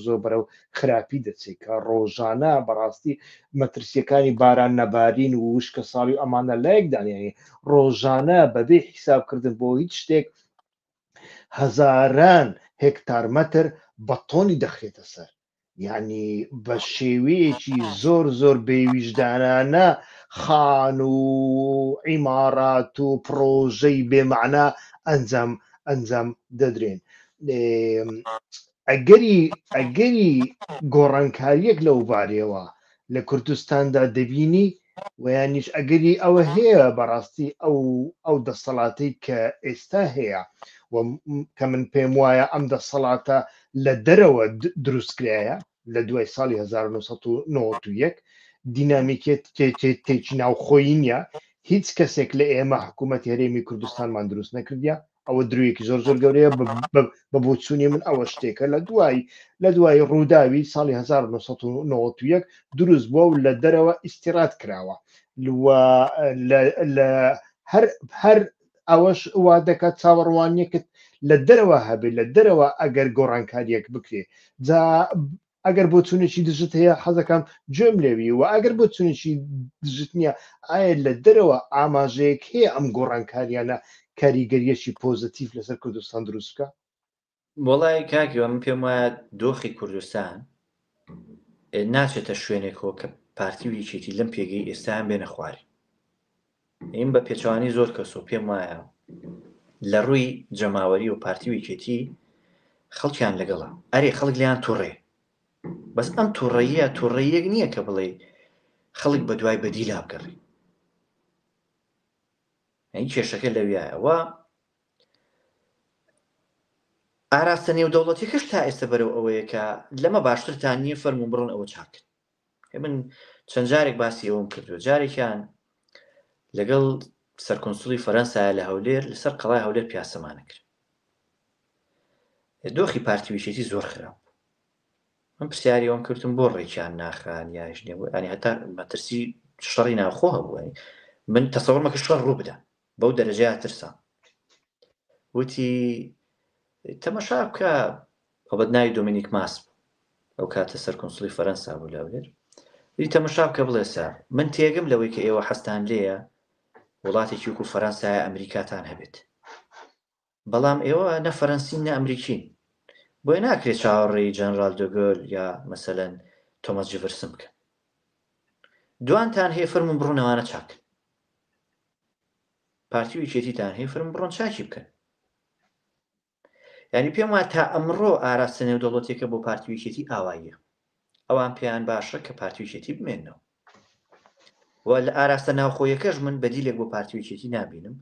زۆر بەرەو خراپی دەچێت کە ڕۆژانە بەڕاستی مەترسیەکانی باران نەبارین و وشکە ساڵی ئەمانە لایەکدانیانی ڕۆژانە بەبێ حیسابکردن بۆ هیچ شتێک هەزاران هێکتار مەتر بە تۆنی دەخرێتە سەر، یعنی بە شێوەیەکی زۆر بێویژدانانە خان و عیمارات و پرۆژەی بێمەعنا ئەنجام دەدرێن. ئەگەری گۆڕانکاریەک لەو بارەوە لە کوردستاندا دەبینی ویانیش ئەگەری ئەوە هەیە بەڕاستی ئەو دەسەڵاتەی کە ئێستا هەیە کە من پێم وایە ئەم دەسەڵاتە لە دەرەوە دروستکرایە لە دوای ساڵی 1991 دینامیکێت تێکی ناوخۆیی نییە، هیچ کەسێک لە ئێمە حکوومەتی هەرێمی کوردستانمان دروست نەکردیە، ئەوە درویەکی زۆر گەورەیە بە بۆچوونی من ئەوە شتێکە لە دوای ڕووداوی ساڵی 1991 دروست بووە و لە دەرەوە ئیستیرات کراوە لە هەر ئەوەش وا دەکات چاوەڕوانیەکت لە دەرەوە هەبێت لە دەرەوە ئەگەر گۆڕانکاریەک بکرێ ئەگەر بۆچوونێکی دژت هەیە حەزەکەم گوێم لێوی و ئەگەر بۆچوونێکی دژت نییە ئایا لە دەرەوە ئاماژەیەک هەیە ئەم گۆڕانکاریانە کاریگەریەکی پۆزتیف لەسەر کوردستان دروست بکە؟ وەڵای کاکیوە من پێم وایە دۆخی کوردستان ناچێتە شوێنێکەوە کە پارتی یەکێتی لەم پێگەی ئێستایان بێنە خواری. ئیم بە پێچوانی زۆر کەسۆ پێم وایە لە ڕووی جەماوەری و پارتی یەکێتی خەڵکیان لەگەڵە، ئەرێ خەڵک لیان تووڕێ، بەس ئەم تووڕەیەک نییە کە بڵێ خەڵک بە دوای بەدیلا بگەڕی. ئەین کێشەکە لەویایەوە ئاراستە نێودەوڵەتیەکەش تا ئێستا بەرەو ئەوەیە کە لەمە باشترتان نییە فەرمون بڕۆن ئەوە چاکن. من چەند جارێک باسی ئەوم کردووە، جارێکیان لەگەڵ سەرکۆنسوڵی فەرەنسایە لە هەولێر لەسەر قەڵای هەولێر پیاسەمانە کرد. دۆخی پارتی ویشێتی زۆر خراپ. من پرسیاری ئەوم کردم بۆ ڕێکیان ناخان یاش نێبوو، ئەنی هەتا مەترسی شەڕی ناوخۆ هەبوو، من تەسەوڕ مەکە شەڕ ڕوو بدە بەو دەرەجەیە ترسا. وتی تەمەشا بکە، ئەو بەدناوی دۆمینیک ماسپ ئەو کاتە سەرکۆنسوڵی فەرەنسا بوو لە هەولێر، تەمەشا بکە بڵێ سا من تێگەم لەوەی کە ئێوە حەستان لێیە وڵاتێکی وەکو فەرەنسایە ئەمریکاتان هەبێت، بەڵام ئێوە نە فەرەنسین نە ئەمریکین، بۆیە ناکرێت چاوەڕێی جەنەرال دۆگۆل یا مەسەلەن تۆماس جێفەرسن بکەن. دوانتان هەیە فەرمون بڕۆنەوانە چاکن، پارتی یەکێتیتان هەیە فەرمون بڕۆن چاکی بکەن. یعنی پێم وایە تا ئەمڕۆ ئاراستە نێودەوڵەتیەکە بۆ پارتی یەکێتی ئاواییە، ئەوان پێیان باشە کە پارتی یەکێتی بمێننەوە. و لە ئاراستە ناوخۆیەکەش من بەدیلێک بۆ پارتی یەکێتی نابینم،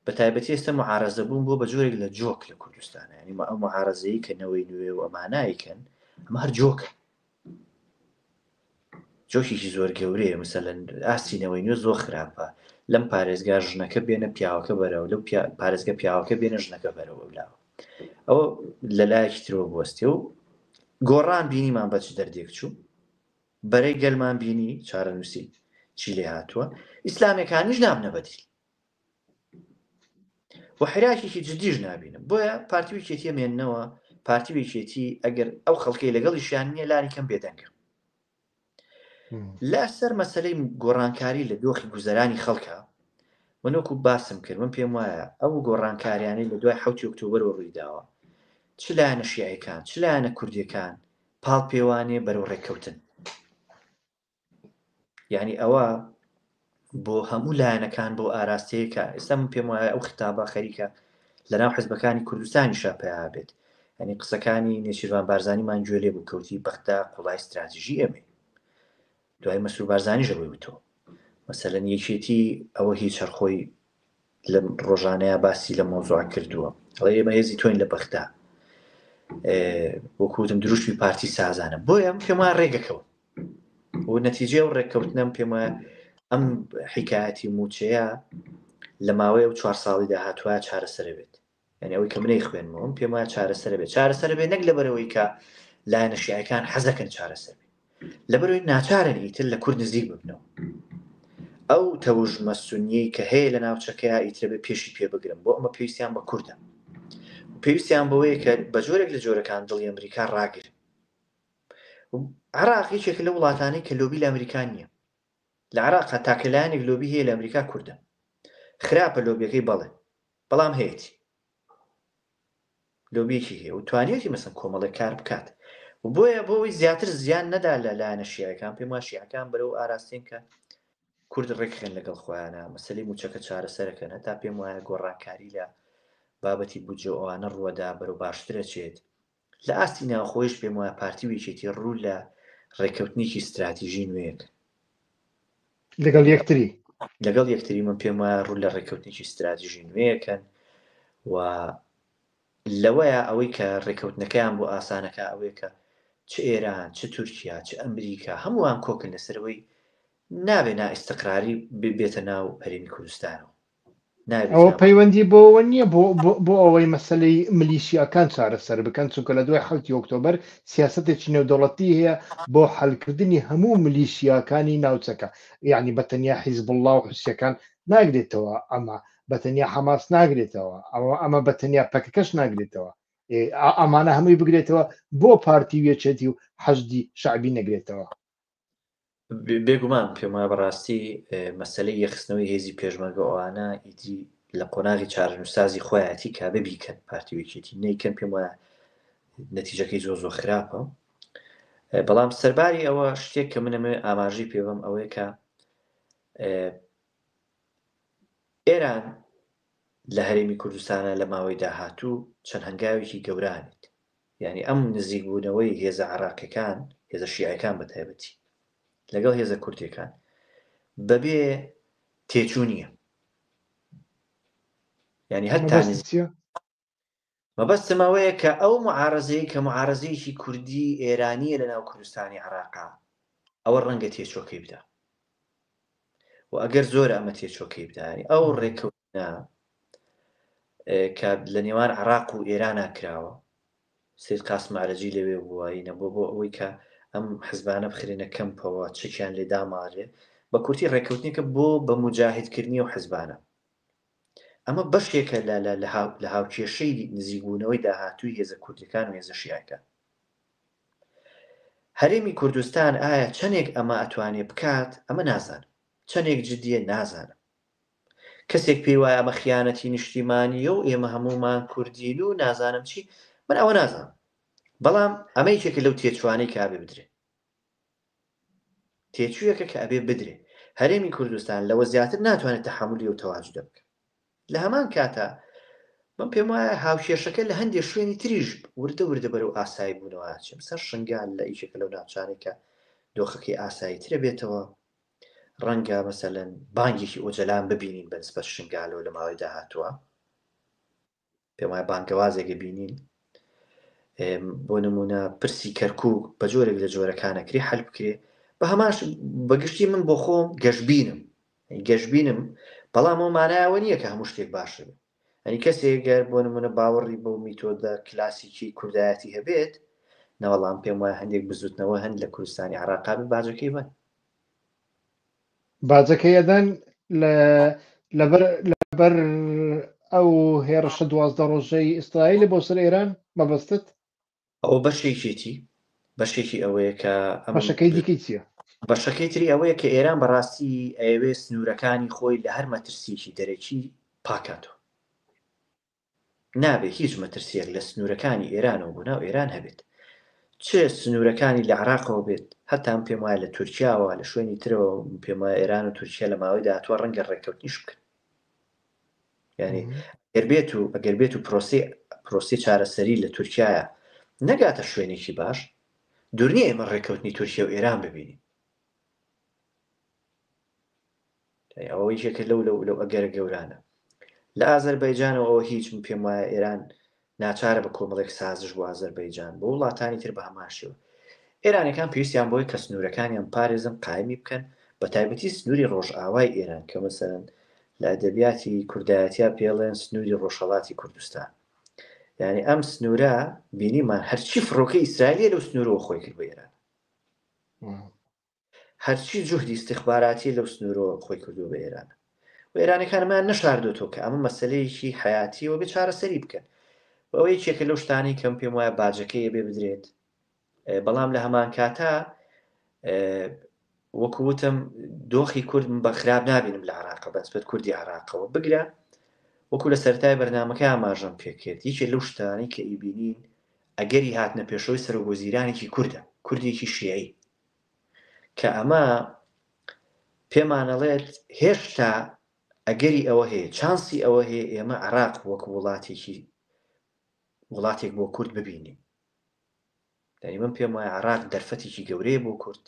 بە تایبەتی ئێستا معارەزە بوون بۆ بە جۆرێک لە جۆک لە کوردستانە، ینی ئەو معارەزەیە کە نەوەی نوێ و ئەمانایکەن ئەمە هەر جۆکە، جۆکێکی زۆر گەورەیە. مەسەلەن ئاسینەوەی نوێ زۆر خراپە، لەم پارێزگا ژنەکە بێنە پیاوەکە بەرەوە، لەو پارێزگە پیاوەکە بێنە ژنەکە بەرەوە ولاوە، ئەوە لەلایەکی ترەوە بوەستێ و گۆڕان بینیمان بەچ دەردێک چوو، بەرەی گەلمان بینی چارەنووسی چی لێ هاتووە، ئیسلامەکانیش نابنە بەدیل و حراکێکی جدیش نابینم. بۆیە پارتی یەکێتی مێننەوە، پارتی یەکێتی ئەگەر ئەو خەڵکەی لەگەڵیشیان نییە لانی کەم بێدەنگە. لەسەر مەسەلەی گۆڕانکاری لە دۆخی گوزەرانی خەڵکە منوەکو باسم کرد، من پێم وایە ئەو گۆڕانکاریانەی لە دوای 7 ئۆکتۆبەر ڕوویداوە چ لایەنە شیعەکان چ لایەنە کوردیەکان پاڵ پێوانێ بەرەو ڕێککەوتن، یعنی ئەوە بۆ هەموو لایەنەکان بۆ ئاراستەیە کە ئێستا من پێم وایە ئەو ختابە خەریکە لەناو حیزبەکانی کوردستانی شاپیا بێت، ینی قسەکانی نێچیروان بارزانیمان گوێ لێ بوو کەوتی بەختا قوڵای استراتیژی ئەمێ، دوای مەسرور بارزانی ژەوەی وتەوە مەسەلەن یەکێتی ئەوە هیچ هەرخۆی لە ڕۆژانەیە باسی لە مۆزوع کردووە، ئەڵێ ئێمە هێزی تۆین لە بەختا وەکوتم دروشتی پارتی سازانە، بۆیە پێم وایە ڕێگەکەوت و نەتیجەی ئەو ڕێککەوتنەم پێم وایە ئەم حیکایەتی موچەیە لە ماوەی ئەو 4 ساڵی داهاتووە چارەسەر بێت، یعنی ئەوەی کە منەی خوێنمەوە پێم وایە چارەسەر بێت، چارەسەر بێت نەک لەبەرەوەی کە لایەنە شیعەکان حەزەکەن چارەسەر بێت، لەبەرەوەی ناچارن ئیتر لە کورد نزیک ببنەوە. ئەو تەوژمە سونیەی کە هەیە لە ناوچەکەیە ئیترە بە پێشی پێ بگرن بۆ ئەمە پێویستیان بە کوردە پێویستیان بەوەیە کە بە جۆرێک لە جۆرەکان دڵی ئەمریکا ڕاگر عراق یەکێک لە وڵاتانەی کە لۆبی لە ئەمریکا نییە لە عراق تاکەلایەنێک لۆبی هەیە لە ئەمریکا کوردە خراپە لۆبیەکەی بەڵێ بەڵام هەیەی لۆبیەکی هەیە و توانێتی مەسەن کۆمەڵێک کار بکات و بۆیە بۆی زیاتر زیان نەدا لە لایەنە شیعەکان پێم وایە شیعەکان بەرەو ئاراستین کە کورد ڕێکخێن لەگەڵ خۆیانە مەسەلەی موچەکە چارەسەرەکەن هەتا پێم وایە گۆڕانکاری لە بابەتی بودجە ئەوانە ڕووەدا بەرەو باشترە چێت لە ئاستی ناوخۆیش پێم وایە پارتی وێکێتی ڕوو لە ڕێکەوتنیکی استراتیژی نوێیەک لەگەڵ یەکتری من پێم وایە ڕوو لە ڕێکەوتنیکی استراتیژی نوێیەکەن و لەوەیە ئەوەی کە ڕێکەوتنەکەیان بۆ ئاسانەکە ئەوەیە کە چ ئێران چ تورکیا چ ئەمریکا هەمووان کۆکن لەسەرەوەی نابێ نائستقراری بێتە ناو هەرێمی کوردستانەوە ئەوە پەیوەندی بۆەوە نییە بۆ ئەوەی مەسلەی ملیشیاکان چارەسەر بکەن چونکە لە دوای 7 ئۆکتۆبەر سیاسەتێکی نێودەوڵەتی هەیە بۆ حەلکردنی هەموو ملیشیاکانی ناوچەکە یعنی بەتەنیا حیزب الله و حوسیەکان ناگرێتەوە ئەمە بەتەنیا حەماس ناگرێتەوە ئەمە بەتەنیا پەکەکەش ناگرێتەوە ئەمانە هەمووی بگرێتەوە بۆ پارتی وێچێتی و حەشدی شعبی نەگرێتەوە بێگومان پێم وایە بەڕاستی مەسەلەی یەخستنەوەی هێزی پێشمەرگە ئەوانە ئیدی لە قۆناغی چارەنووسازی خۆیەتی کا ببیکەن پارتی وێچێتی نەیکەن پێم وایە نەتیجەکەی زۆر خراپە بەڵام سەرباری ئەوە شتێک کە منەمە ئاماژەی پێوەم ئەوەیە کە ئێران لە هەرێمی کوردستانە لە ماوەی داهاتوو چەند هەنگاوێکی گەورانێت یعنی ئەم نزیکبوونەوەی هێزە عراقیەکان هێزە شیعەکان بە تایبەتی لەگەڵ هێزە کوردیەکان بەبێ تێچوو نییە یعنی هەتا مەبەستمەوەیە کە ئەو معارەزەیە کە معارەزەیەکی کوردی ئێرانیە لە ناو کوردستانی عراقا ئەوە ڕەنگە تێچۆکەی بدا و ئەگەر زۆر ئەمە تێچۆکەی بدانی ئەو ڕێکەوتنە کە لە نێوان عراق و ئێرانە کراوە سید قاسم عەرەجی لەوێ بووایی نەبوو بۆ ئەوەی کە ئەم حزبانە بخرێنە کەمپەوە چەکیان لێدا ماڕێ بە کورتی ڕێکەوتنێکە بۆ بە موجاهیدکردنی و حزبانە ئەمە بەشێکە لە هاوکێشەی نزیکبوونەوەی داهاتووی هێزە کوردەکان و هێزە شیعەکان هەرێمی کوردستان ئایا چەندێک ئەمە ئەتوانێ بکات ئەمە نازانم چەندێک جدیە نازانم کەسێک پێی وایە ئەمە خیانەتی نیشتیمانیە و ئێمە هەمومان کوردین و نازانم چی من ئەوە نازانم بەڵام ئەمە یەکێکە لەو تێچوانەی کە ئابێ بدرێ تێچوویەکە کە ئەبێ بدرێ هەرێمی کوردستان لەوە زیاتر ناتوانێت تەحمولی و تەواجدە بکە لە هەمان کاتە من پێم وایە هاوکێشەکە لە هەندێک شوێنی تریش وردە بەرەو ئاسایی بوونەوە چێم سەر شنگال لە ئیشێکە لەو ناوچانێکە دۆخەکەی ئاسایی ترە بێتەوە ڕەنگە مەسەلەن بانگێکی ئۆجەلان ببینین بەنسبەت شنگالەوە لە ماوەی داهاتووە پێم وایە بانگەوازێکە بینین بۆ نمونە پرسی کەرکووک بە جۆرێک لە جۆرەکانەکری حەل بکرێ بە هەماش بەگشتی من بۆ خۆم گەشتبینم بەڵام ئەو مانایەوە نییە کە هەموو شتێک باشە بێت ئەنی کەسێک گەر بۆ نمونە باوەڕی بەو میتۆدە کلاسیکی کوردایەتی هەبێت نەوەڵام پێم وایە هەندێک بزوتنەوە هەند لە کوردستانی عراقا باجەکەی بن باجەکەی ئەدەن لەبەر ئەو هێرشە 12 ڕۆژەی ئیسرائیل بۆ سەر ئێران مەبەستت ئەو بەشێکی ئەوەیە کە بەشەکەی دیکەی چییە بەشەکەی تری ئەوەیە کە ئێران بەڕاستی ئەوێ سنوورەکانی خۆی لە هەر مەترسیکی دەرەکی پاکاتەوە نابێت هیچ مەترسیەک لە سنوورەکانی ئێرانەوە بوو ناو ئێران هەبێت چ سنوورەکانی لە عراقەوە بێت هەتان پێم وایە لە تورکیاوە لە شوێنی ترەوە پێم وایە ئێران و تورکیا لە ماوەی داهاتووە ڕەنگە ڕێکەوتنیش بکەن یعنی ئەگەر بێت و پرۆسی چارەسەری لە تورکیایە نەگاتە شوێنێکی باش دوورنیە ئێمە ڕێکەوتنی تورکیا و ئێران ببینین ئەوە یەکێکە لەو ئەگەرە گەورانە لە ئازەربایجانەوە ئەوە هیچ پێم وایە ئێران ناچارە بە کۆمەڵێک سازش بۆ ئازەربایجان بۆ وڵاتانی تر بە هەماشەوە ئێرانەکان پێویستیان بۆی کە سنوورەکانیان پارێزن قایمی بکەن بە تایبەتی سنووری ڕۆژئاوای ئێران کە مەسەلەن لە ئەدەبیاتی کوردایەتیا پێڵێن سنووری ڕۆژهەڵاتی کوردستان یعنی ئەم سنوورە بینیمان هەرچی فڕۆکە ئیسرائیلە لەو سنوورەوە خۆی کرد بە ئێران هەرچی جوهدی استخباراتی لەو سنوورەوە خۆی کردو بە ئێرانە و ئێرانەکانمان نەشاردۆتەوە کە ئەمە مەسلەیەکی حیاتیەوە بێ چارەسەری بکەن ئەوەی یەکێکە لەو شتانی کەم پێم وایە باجەکەیە بێ بدرێت بەڵام لە هەمان کاتە وەکووتم دۆخی کورد بە خراپ نابینم لە عراقە بەسبەت کوردی عراقەوە بگرە وەکو لە سەرەتای بەرنامەکە ئاماژەم پێکرد یەکێ لەو شتانی کە ئیبینین ئەگەری هاتنە پێشەوەی سەرۆکوەزیرانێکی کوردە کوردێکی شیعی کە ئەمە پێمانەڵێت هێشتا ئەگەری ئەوە هەیە چانسی ئەوە هەیە ئێمە عراق وەکو وڵاتێک بۆ کورد ببینیم دەنی من پێم وایە عراق دەرفەتێکی گەورەیە بۆ کورد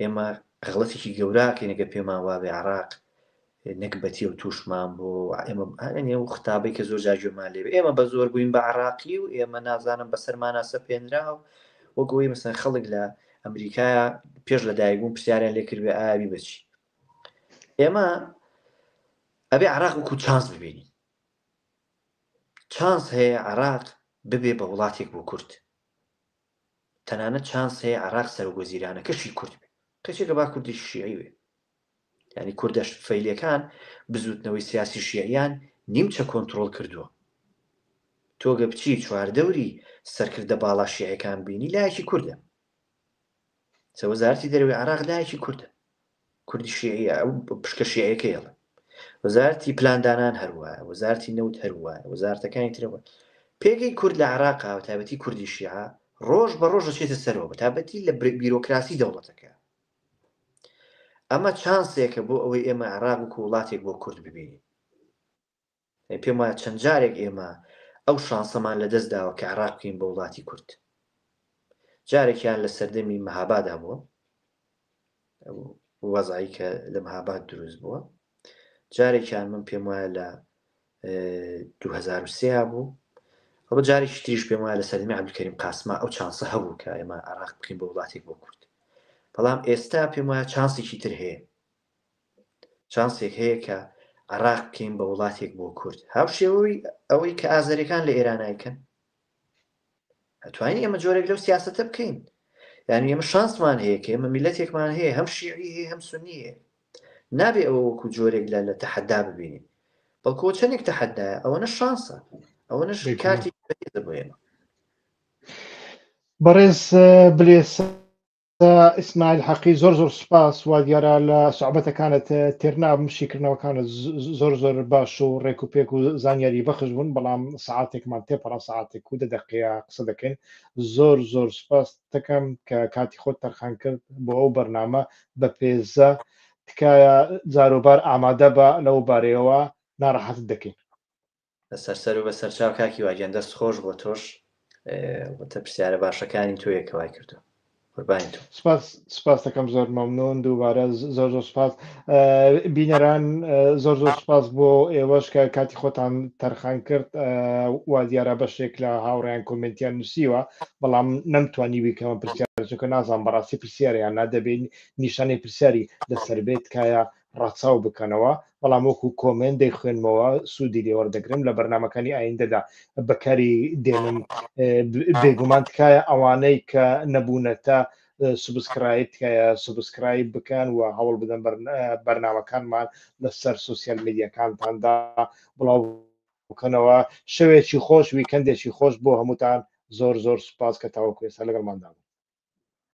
ئێمە غەڵەتێکی گەوراکەینەگە پێمان وابێ عراق نەکبەتی و تووشمان بۆ ئێمە و خطابەی کە زۆر جاگوێمان لێبێ ئێمە بە زۆر بووین بە عراقی و ئێمە نازانم بەسەرمانە سەپێنرا و وەکەوەی مەسەن خەڵک لە ئەمریکایە پێش لە دایکبوون پرسیاریان لێ کردوێ ئاوی بچی ئێمە ئەبێ عراق وەکو چانس ببینین چانس هەیە عراق ببێ بە وڵاتێک بۆ کورد تەنانەت چانس هەیە عراق سەرۆکوەزیرانەکەشی کورد بێ کەچێکە با کوردی شیعی وێ یعنی کوردە فەیلەکان بزوتنەوەی سیاسی شیعیان نیمچە کۆنتڕۆڵ کردووە تۆگە بچی چواردەوری سەرکردە باڵا شیعەکان بینی لایەکی کوردە وەزارەتی دەرەوەی عراق لایەکی کوردە کوردی شیعیە ئەو پشکە شیعەکە هێڵە وەزارەتی پلاندانان هەروایە وەزارەتی نەوت هەروایە وەزارەتەکانی ترەوە پێگەی کورد لە عراقا و تایبەتی کوردی شیعە ڕۆژ بە ڕۆژ دەچێتە سەرەوە بە تایبەتی لە بیرۆکراسی دەوڵەتەکە ئەمە چانسێکە بۆ ئەوەی ئێمە عراق وەکو وڵاتێک بۆ کورد ببینین پێم وایە چەند جارێک ئێمە ئەو شانسەمان لەدەست داوە کە عراق بکەین بە وڵاتی کورد جارێکیان لە سەردەمی مەهابادا بووە وەزعی کە لە مەهاباد دروست بووە جارێکیان من پێم وایە لە 2003 بوو ئەوە جارێکی تریش پێم وایە لە سەردەمی عەبدولکەریم قاسما ئەو چانسە هەبوو کە ئێمە عراق بکەین بە وڵاتێک بۆ کورد بەڵام ئێستا پێم وایە چانسێکی تر هەیە چانسێک هەیە کە عراق بکەین بە وڵاتێک بۆ کورد هاوشێوەی ئەوەی کە ئازەریەکان لە ئێرانایکەن ئەتوانین ئێمە جۆرێک لەو سیاسەتە بکەین یعنی ئێمە شانسمان هەیە کە ئێمە میلەتێکمان هەیە هەم شیعی هەیە هەم سونی هەیە نابێ ئەوە وەکو جۆرێک لە تەحەدا ببینین بەڵکو چەندێک تەحەدایە ئەوەنە شانسە ئەوەنەش کارتی بەهێزە بۆ ئێمە بەڕێز بلێس ئیسماعیل حەقی زۆر سوپاس وا دیارە لە سوحبەتەکانت تێرنابم شیکردنەوەکانت زۆر باش و ڕێک و پێک و زانیاری بەخش بوون بەڵام سەعاتێکمان تێپەڕا سەعاتێک و 10 دقیقە قسە دەکەین زۆر سوپاس دەکەم کە کاتی خۆت تەرخان کرد بۆ ئەو بەرنامە بە پێزە تکایە جاروبار ئامادە بە لەو بارەیەوە ناڕەحەتت دەکەین لەسەر و بەسەر چاو کاکی واگەن دەست خۆش بۆ تۆش وتە پرسیارە باشەکانی تۆ یەکەوای کردو سپاس دەکەم زۆر مەمنون دووبارە زۆر سپاس بینەران زۆر سپاس بۆ ئێوەش کە کاتی خۆتان تەرخان کرد وا دیارە بەشێک لە هاوڕێیان کۆمنتیان نووسیوە بەڵام نەمتوانی بیکەمە پرسیارەکە نازان بەڕاستی پرسیاریان نادەبێت نیشانەی پرسیاری لەسەر بێت کایە ڕاچاو بکەنەوە بەڵام وەکو کۆمنت دەیخوێنمەوە سوودی لێ وەردەگرم لە بەرنامەکانی ئایندەدا بەکاری دێنم بێگومان تکایە ئەوانەی کە نەبوونەتە سوبسکرایب بکەن و هەوڵ بدەن بەرنامەکانمان لەسەر سوسیال میدیاکانتاندا بڵاو بکەنەوە شەوێکی خۆش ویکەندێکی خۆش بۆ هەمووتان زۆر سوپاس کە تاوەکو ئێستا لەگەڵماندا بوون